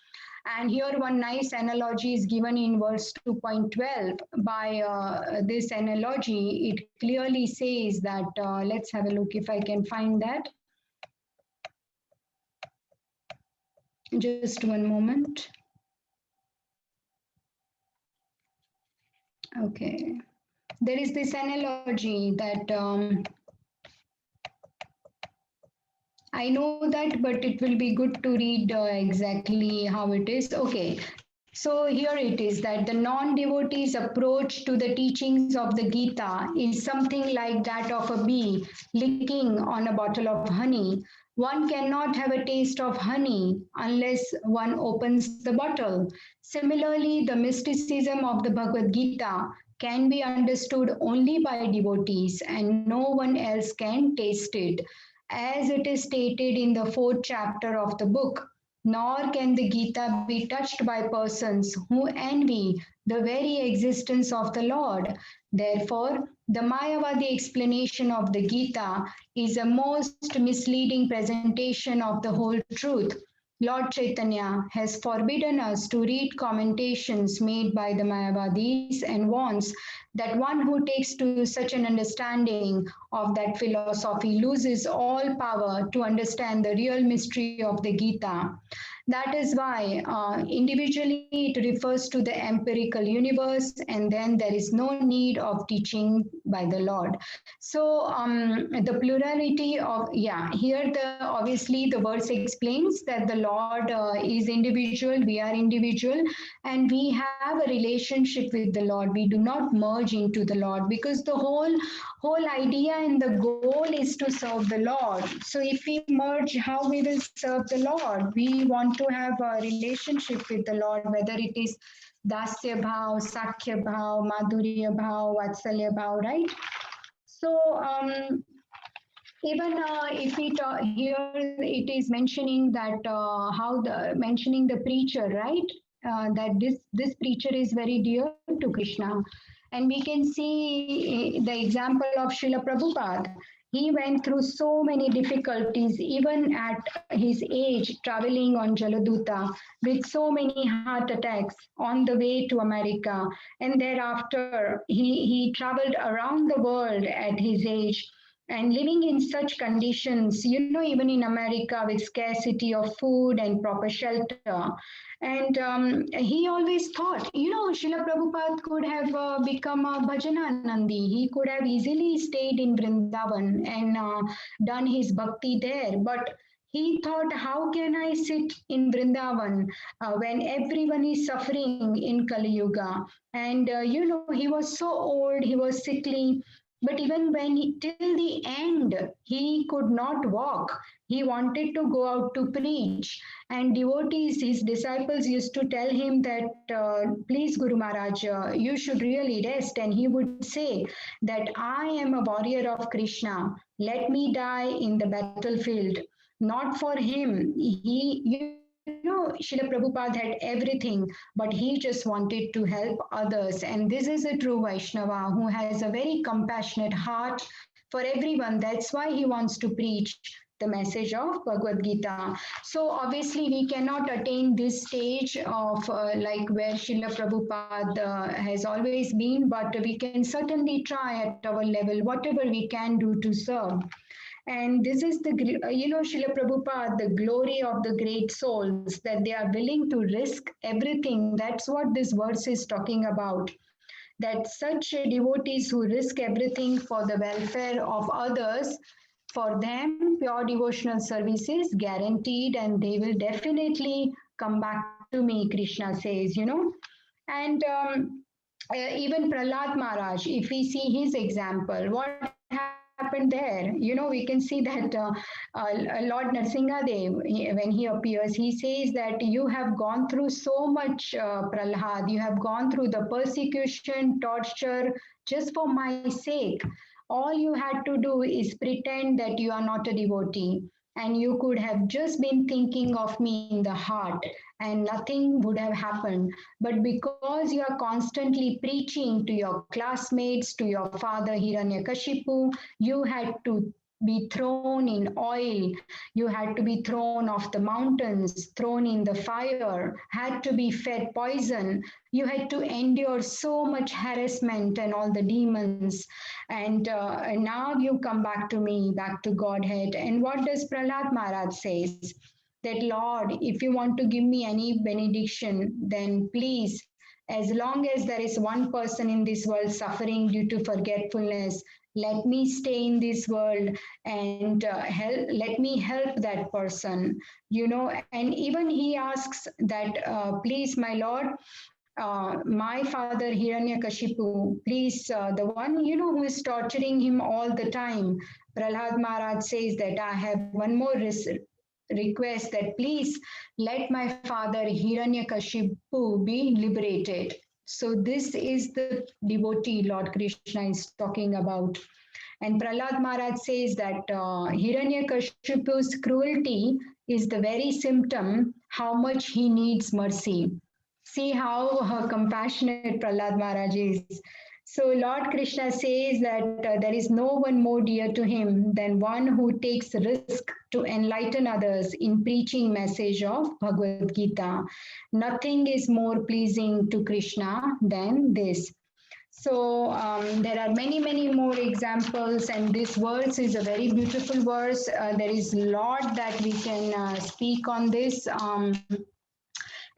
And here one nice analogy is given in verse 2.12. By this analogy, it clearly says that, let's have a look if I can find that. Just one moment. Okay. There is this analogy that I know that, but it will be good to read exactly how it is. Okay, so here it is, that the non devotee's approach to the teachings of the Gita is something like that of a bee licking on a bottle of honey. One cannot have a taste of honey unless one opens the bottle. Similarly, the mysticism of the Bhagavad Gita can be understood only by devotees, and no one else can taste it, as it is stated in the 4th chapter of the book. Nor can the Gita be touched by persons who envy the very existence of the Lord. Therefore, the Mayavadi explanation of the Gita is a most misleading presentation of the whole truth. Lord Chaitanya has forbidden us to read commentations made by the Mayavadis and wants that one who takes to such an understanding of that philosophy loses all power to understand the real mystery of the Gita. That is why individually it refers to the empirical universe, and then there is no need of teaching by the Lord. So the plurality of, yeah, here the obviously the verse explains that the Lord is individual, we are individual, and we have a relationship with the Lord. We do not merge into the Lord, because the whole idea and the goal is to serve the Lord. So if we merge, how we will serve the Lord? We want want to have a relationship with the Lord, whether it is Dasya Bhav, Sakhya Bhav, Madhurya Bhav, Vatsalya Bhav, right? So even if we talk here, it is mentioning that mentioning the preacher, right? That this preacher is very dear to Krishna, and we can see the example of Srila Prabhupada. He went through so many difficulties, even at his age, traveling on Jaladuta with so many heart attacks on the way to America. And thereafter, he traveled around the world at his age and living in such conditions, even in America with scarcity of food and proper shelter. And he always thought, Srila Prabhupada could have become a Bhajananandi. He could have easily stayed in Vrindavan and done his bhakti there. But he thought, how can I sit in Vrindavan when everyone is suffering in Kali Yuga? And, he was so old, he was sickly. But even when till the end, he could not walk. He wanted to go out to preach. And devotees, his disciples used to tell him that, please, Guru Maharaj, you should really rest. And he would say that I am a warrior of Krishna. Let me die in the battlefield. Not for him. Srila Prabhupada had everything, but he just wanted to help others. And this is a true Vaishnava who has a very compassionate heart for everyone. That's why he wants to preach the message of Bhagavad Gita. So obviously we cannot attain this stage of like where Srila Prabhupada has always been, but we can certainly try at our level whatever we can do to serve. And this is the, Srila Prabhupada, the glory of the great souls, that they are willing to risk everything. That's what this verse is talking about. That such devotees who risk everything for the welfare of others, for them, pure devotional service is guaranteed, and they will definitely come back to me, Krishna says, And even Prahlad Maharaj, if we see his example, what happened there? We can see that Lord Narsingadev, when he appears, he says that you have gone through so much, Prahlad, you have gone through the persecution, torture, just for my sake. All you had to do is pretend that you are not a devotee, and you could have just been thinking of me in the heart, and nothing would have happened. But because you are constantly preaching to your classmates, to your father Hiranyakashipu, you had to be thrown in oil, you had to be thrown off the mountains, thrown in the fire, had to be fed poison, you had to endure so much harassment and all the demons. And now you come back to me, back to Godhead. And what does Prahlad Maharaj says? That Lord, if you want to give me any benediction, then please, as long as there is one person in this world suffering due to forgetfulness, let me stay in this world and let me help that person. And even he asks that, please, my Lord, my father Hiranyakashipu, please, the one who is torturing him all the time. Prahlad Maharaj says that I have one more request, that please let my father Hiranyakashipu be liberated. So this is the devotee Lord Krishna is talking about. And Prahlad Maharaj says that Hiranyakashipu's cruelty is the very symptom how much he needs mercy. See how compassionate Prahlad Maharaj is. So Lord Krishna says that there is no one more dear to him than one who takes risk to enlighten others in preaching message of Bhagavad Gita. Nothing is more pleasing to Krishna than this. So there are many, many more examples, and this verse is a very beautiful verse. There is a lot that we can speak on this.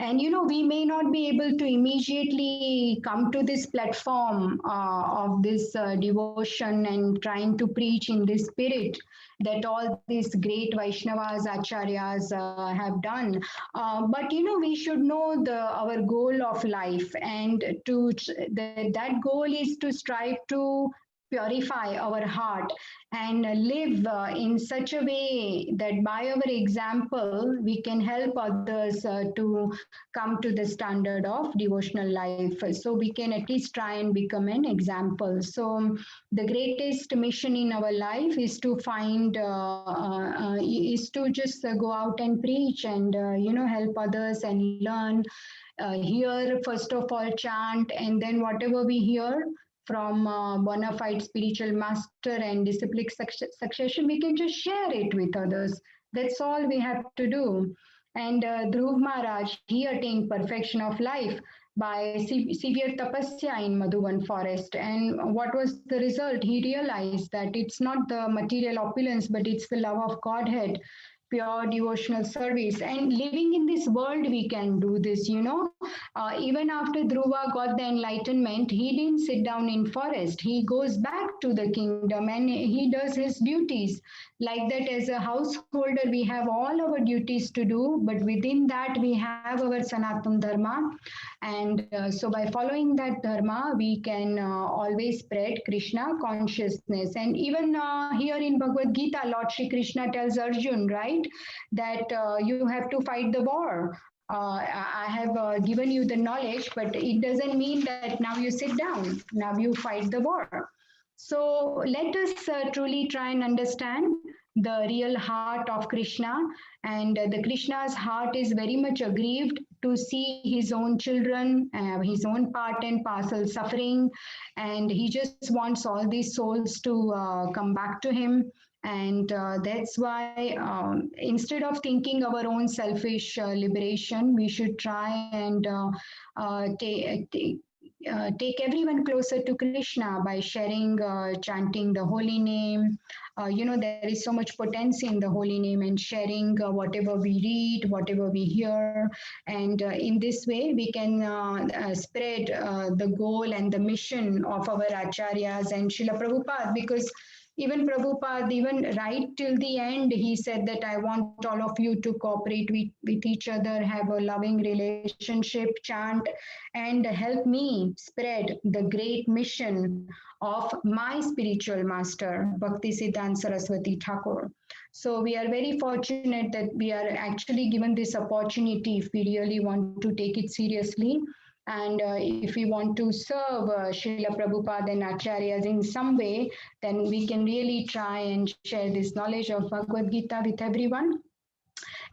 And we may not be able to immediately come to this platform of this devotion and trying to preach in this spirit that all these great Vaishnavas, Acharyas have done. But we should know our goal of life, and that goal is to strive to purify our heart and live in such a way that by our example we can help others to come to the standard of devotional life, so we can at least try and become an example. So the greatest mission in our life is to find is to just go out and preach and help others and learn, hear first of all, chant, and then whatever we hear from bona fide spiritual master and disciplic succession, we can just share it with others. That's all we have to do. And Dhruv Maharaj, he attained perfection of life by severe tapasya in Madhuban forest. And what was the result? He realized that it's not the material opulence, but it's the love of Godhead, pure devotional service. And living in this world, we can do this, even after Dhruva got the enlightenment, he didn't sit down in forest. He goes back to the kingdom and he does his duties. Like that, as a householder, we have all our duties to do, but within that, we have our Sanatan Dharma. And so by following that Dharma, we can always spread Krishna consciousness. And even here in Bhagavad Gita, Lord Shri Krishna tells Arjun, right, that you have to fight the war. I have given you the knowledge, but it doesn't mean that now you sit down, now you fight the war. So let us truly try and understand the real heart of Krishna. And the Krishna's heart is very much aggrieved to see his own children, his own part and parcel suffering. And he just wants all these souls to come back to him. And that's why instead of thinking our own selfish liberation, we should try and take everyone closer to Krishna by sharing, chanting the holy name. There is so much potency in the holy name, and sharing whatever we read, whatever we hear. And in this way, we can spread the goal and the mission of our acharyas and Srila Prabhupada, because even Prabhupada, even right till the end, he said that I want all of you to cooperate with each other, have a loving relationship, chant, and help me spread the great mission of my spiritual master, Bhakti Siddhanta Saraswati Thakur. So we are very fortunate that we are actually given this opportunity if we really want to take it seriously. And if we want to serve Srila Prabhupada and Acharyas in some way, then we can really try and share this knowledge of Bhagavad Gita with everyone.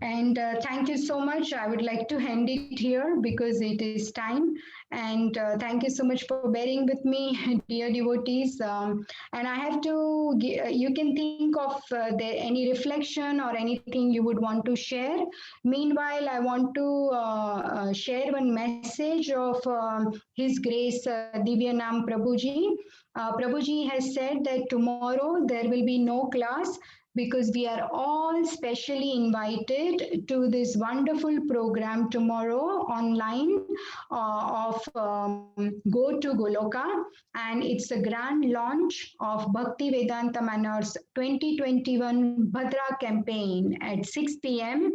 And thank you so much. I would like to end it here because it is time. And thank you so much for bearing with me, dear devotees. And I have to, you can think of any reflection or anything you would want to share. Meanwhile, I want to share one message of His Grace Divya Nam Prabhuji. Prabhuji has said that tomorrow there will be no class because we are all specially invited to this wonderful program tomorrow online of Go to Goloka. And it's a grand launch of Bhakti Vedanta Manners 2021 Bhadra campaign at 6 p.m.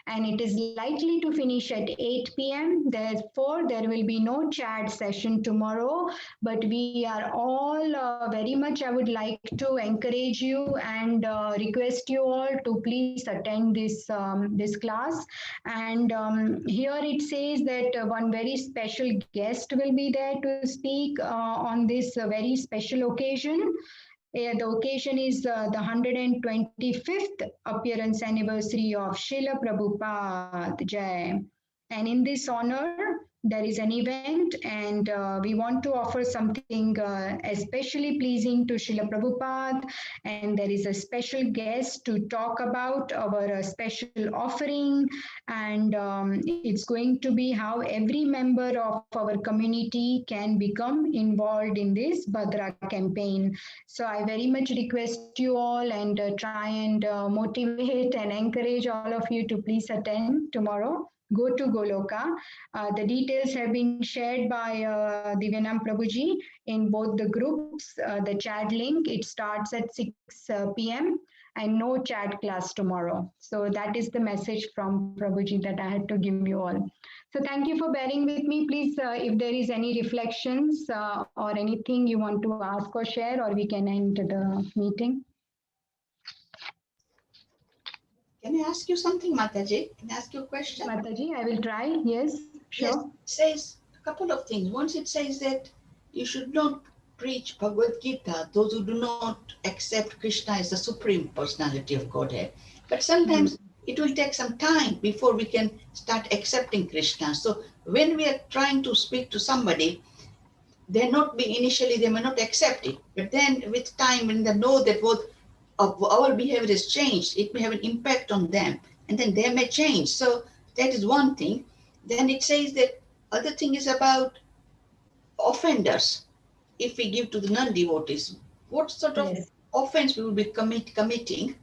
And it is likely to finish at 8 p.m. Therefore, there will be no chat session tomorrow, but we are all very much, I would like to encourage you and request you all to please attend this class. And here it says that one very special guest will be there to speak on this very special occasion. The occasion is the 125th appearance anniversary of Srila Prabhupada Jai. And in this honor, there is an event, and we want to offer something especially pleasing to Srila Prabhupada. And there is a special guest to talk about our special offering. And it's going to be how every member of our community can become involved in this Bhadra campaign. So I very much request you all and try and motivate and encourage all of you to please attend tomorrow. Go to Goloka. The details have been shared by Divyanam Prabhuji in both the groups. The chat link, it starts at 6 p.m. and no chat class tomorrow. So that is the message from Prabhuji that I had to give you all. So thank you for bearing with me. Please, if there is any reflections or anything you want to ask or share, or we can end the meeting. Can I ask you something, Mataji? Can I ask you a question? Mataji, I will try. Yes, sure. Yes, it says a couple of things. Once it says that you should not preach Bhagavad Gita, those who do not accept Krishna as the supreme personality of Godhead. But sometimes it will take some time before we can start accepting Krishna. So when we are trying to speak to somebody, they may not accept it. But then with time, when they know that what of our behavior has changed, it may have an impact on them, and then they may change. So that is one thing. Then it says that other thing is about offenders. If we give to the non-devotees, what sort of offense we will be committing?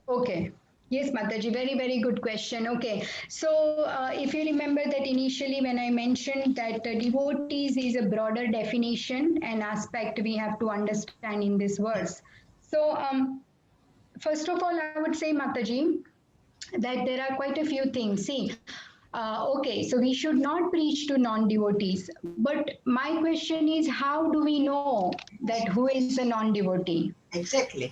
Okay. Yes, Mataji, very, very good question. Okay. So, if you remember that initially when I mentioned that devotees is a broader definition and aspect we have to understand in this verse. So, first of all, I would say, Mataji, that there are quite a few things. See, okay, so we should not preach to non devotees. But my question is, how do we know that who is a non devotee? Exactly.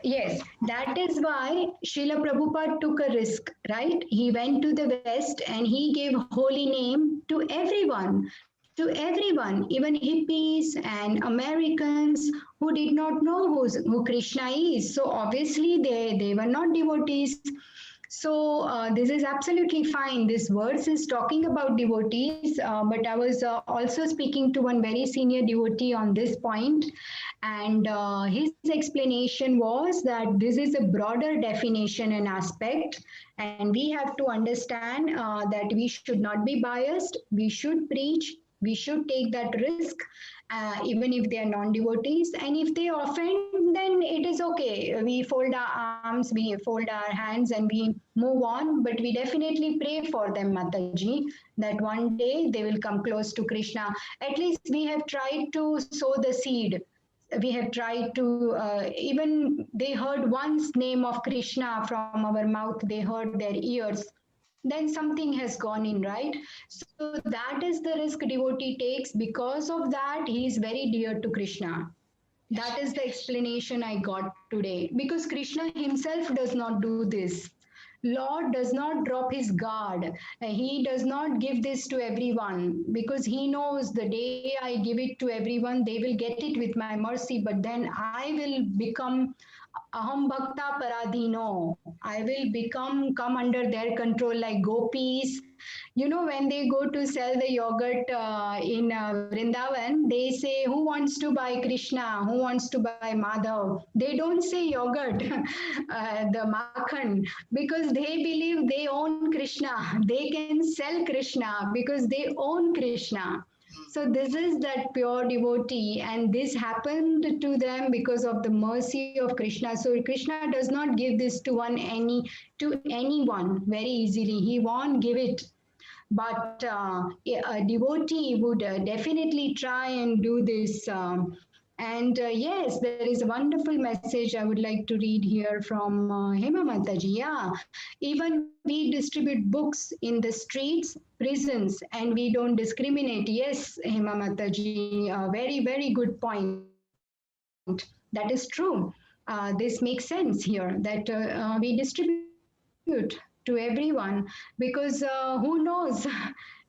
Yes, that is why Srila Prabhupada took a risk, right? He went to the West and he gave holy name to everyone, even hippies and Americans who did not know who Krishna is. So obviously they were not devotees. So this is absolutely fine. This verse is talking about devotees, but I was also speaking to one very senior devotee on this point, and his explanation was that this is a broader definition and aspect, and we have to understand that we should not be biased. We should preach. We should take that risk, even if they are non-devotees. And if they offend, then it is okay. We fold our arms, we fold our hands, and we move on. But we definitely pray for them, Mataji, that one day they will come close to Krishna. At least we have tried to sow the seed. We have tried to, even they heard once name of Krishna from our mouth, they heard their ears, then something has gone in, right? So that is the risk devotee takes. Because of that, he is very dear to Krishna. That is the explanation I got today. Because Krishna himself does not do this. Lord does not drop his guard. He does not give this to everyone because he knows the day I give it to everyone, they will get it with my mercy. But then I will become aham bhakta paradhino. I will come under their control like gopis. You know, when they go to sell the yogurt in Vrindavan, they say, who wants to buy Krishna? Who wants to buy Madhav? They don't say yogurt, the makhan, because they believe they own Krishna. They can sell Krishna because they own Krishna. So this is that pure devotee, and this happened to them because of the mercy of Krishna. So Krishna does not give this to anyone very easily. He won't give it. But a devotee would definitely try and do this. And yes, there is a wonderful message I would like to read here from Hema Mataji. Yeah, even we distribute books in the streets, prisons, and we don't discriminate. Yes, Hema Mataji, very, very good point. That is true. This makes sense here that we distribute to everyone because who knows?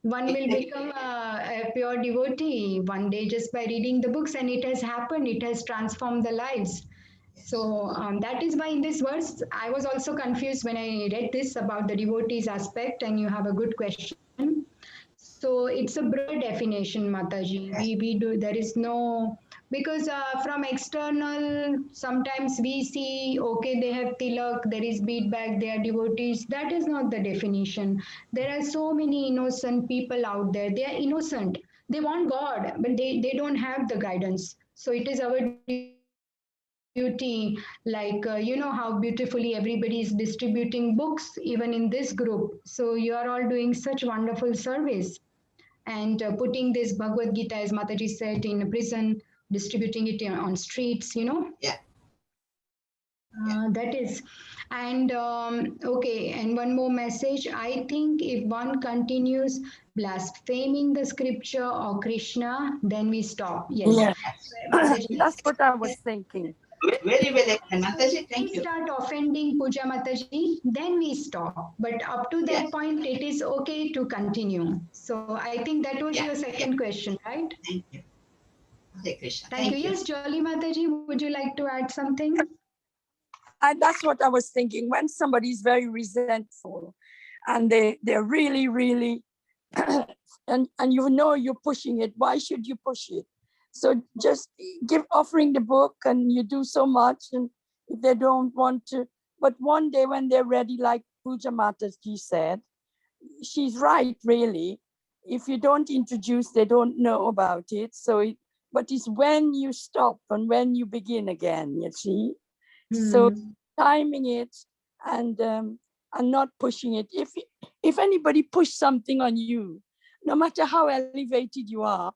One will become a pure devotee one day just by reading the books, and it has happened. It has transformed the lives. So that is why in this verse, I was also confused when I read this about the devotees aspect, and you have a good question. So it's a broader definition, Mataji. We do, there is no, because from external, sometimes we see, okay, they have tilak, there is beadbag, they are devotees. That is not the definition. There are so many innocent people out there. They are innocent. They want God, but they don't have the guidance. So it is our duty, like, you know, how beautifully everybody is distributing books, even in this group. So you are all doing such wonderful service and putting this Bhagavad Gita, as Mataji said, in a prison, distributing it on streets, you know. Yeah. That is. And okay, and one more message. I think if one continues blaspheming the scripture or Krishna, then we stop. Yes. Yeah, Mataji, that's what I was thinking. Very well explained. Mataji, thank we you. start offending Puja Mataji, then we stop. But up to that Yes, point, it is okay to continue. So I think that was yeah, your yeah. second question, right? Thank you. Hare Krishna. Thank you. Thank you. Yes, Jolly Mataji, would you like to add something? That's what I was thinking. When somebody is very resentful and they're really, really, and you know you're pushing it, why should you push it? So just give offering the book and you do so much. And if they don't want to, but one day when they're ready, like Puja Mataji said, she's right, really. If you don't introduce, they don't know about it. So, but it's when you stop and when you begin again, you see. So timing it and not pushing it. If anybody push something on you, no matter how elevated you are,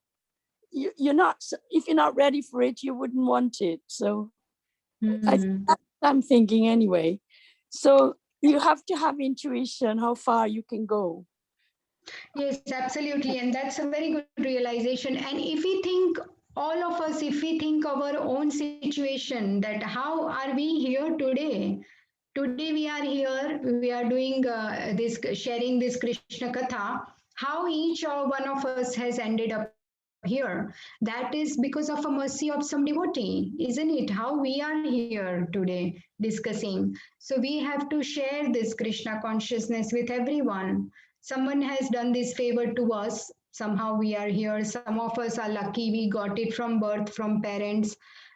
you're not. If you're not ready for it, you wouldn't want it. So I'm thinking anyway. So you have to have intuition how far you can go. Yes, absolutely. And that's a very good realization. And if we think, all of us, if we think our own situation, that how are we here today? Today we are here, we are doing this, sharing this Krishna Katha. How each or one of us has ended up here? That is because of a mercy of some devotee, isn't it? How we are here today discussing. So we have to share this Krishna consciousness with everyone. Someone has done this favor to us. Somehow we are here. Some of us are lucky we got it from birth, from parents.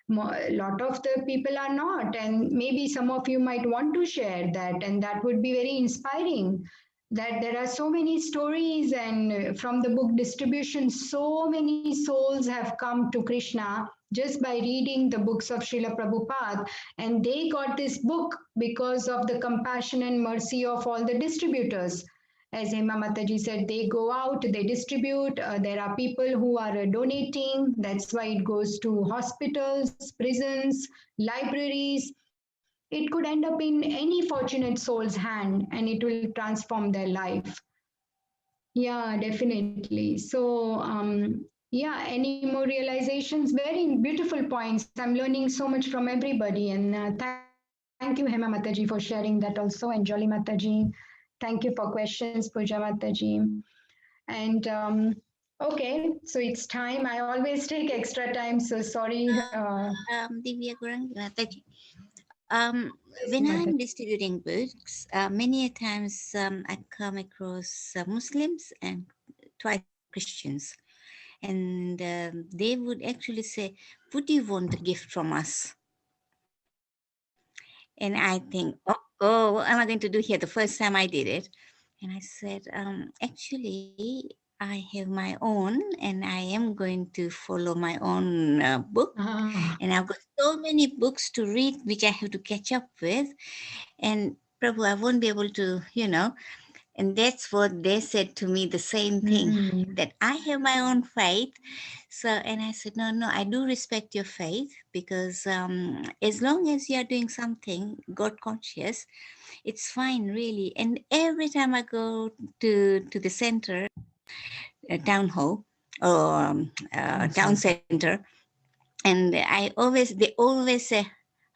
A lot of the people are not, and maybe some of you might want to share that, and that would be very inspiring. That there are so many stories, and from the book distribution, so many souls have come to Krishna just by reading the books of Srila Prabhupada, and they got this book because of the compassion and mercy of all the distributors. As Hema Mataji said, they go out, they distribute. There are people who are donating. That's why it goes to hospitals, prisons, libraries. It could end up in any fortunate soul's hand and it will transform their life. Yeah, definitely. So, yeah, any more realizations? Very beautiful points. I'm learning so much from everybody. And thank you, Hema Mataji, for sharing that also. And Jolly Mataji, thank you for questions, Puja Mataji. And okay, so it's time. I always take extra time. So sorry. Divya, Gaurangi, Mataji. Yes, When Mataji. I'm distributing books, many a times I come across Muslims and twice Christians, and they would actually say, "Would you want a gift from us?" And I think, oh, what am I going to do here? The first time I did it, and I said, actually, I have my own, and I am going to follow my own book. And I've got so many books to read, which I have to catch up with. And Prabhu, I won't be able to, and that's what they said to me, the same thing, that I have my own faith. So, and I said, no, I do respect your faith, because as long as you are doing something God conscious, it's fine, really. And every time I go to the center, town hall, or town center, and they always say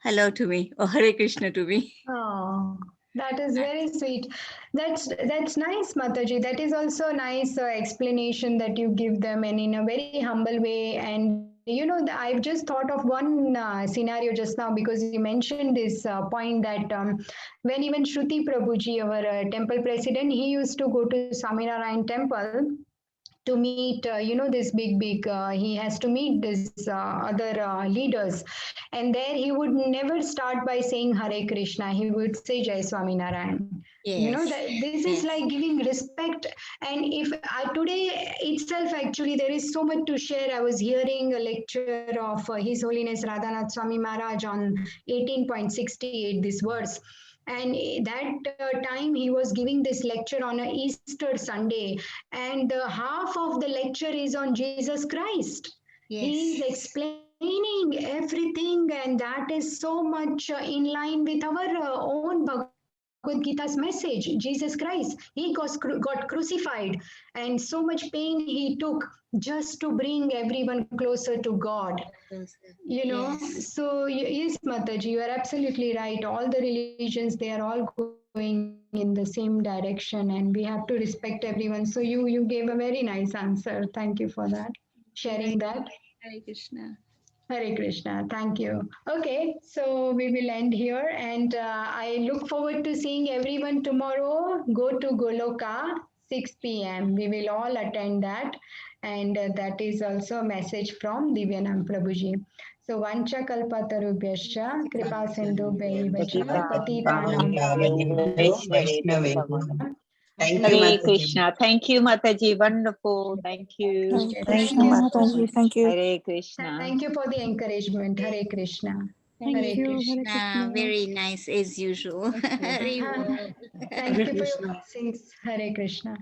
hello to me, or Hare Krishna to me. Oh, that is very sweet. That's nice, Mataji. That is also a nice explanation that you give them, and in a very humble way. And I've just thought of one scenario just now because you mentioned this point that when even Shruti Prabhuji, our temple president, he used to go to Swaminarayan temple to meet this big he has to meet this other leaders, and there he would never start by saying Hare Krishna. He would say Jai Swaminarayan. Yes, That this is yes, like giving respect. And if today itself, actually there is so much to share. I was hearing a lecture of His Holiness Radhanath Swami Maharaj on 18.68, this verse. And that time he was giving this lecture on a Easter Sunday, and half of the lecture is on Jesus Christ. He is yes, explaining explaining everything, and that is so much in line with our own Bhagavad Gita's message. Jesus Christ, he got crucified, and so much pain he took just to bring everyone closer to God. You know, Yes. so yes, Mataji, you are absolutely right. All the religions, they are all going in the same direction, and we have to respect everyone. So you gave a very nice answer. Thank you for that, sharing Hare that. Krishna. Hare Krishna. Thank you. Okay, so we will end here, and I look forward to seeing everyone tomorrow. Go to Goloka, 6 p.m. We will all attend that, and that is also a message from Divyanam Prabhuji. So, Vancha Kalpatarubhyascha, Kripa Sindhu Bhaivacha, Patitanam Pavanebhyo, Thank you, Hare Mataji. Krishna. Thank you, Mataji. Wonderful. Thank you. Hare Okay, Krishna, thank you so Mataji. much. Thank you. Hare Krishna. Thank you for the encouragement. Hare Krishna. Thank Hare you, Krishna. Hare Krishna. Very nice as usual. Thank you. Haribol. Thank you for your blessings. Hare Krishna.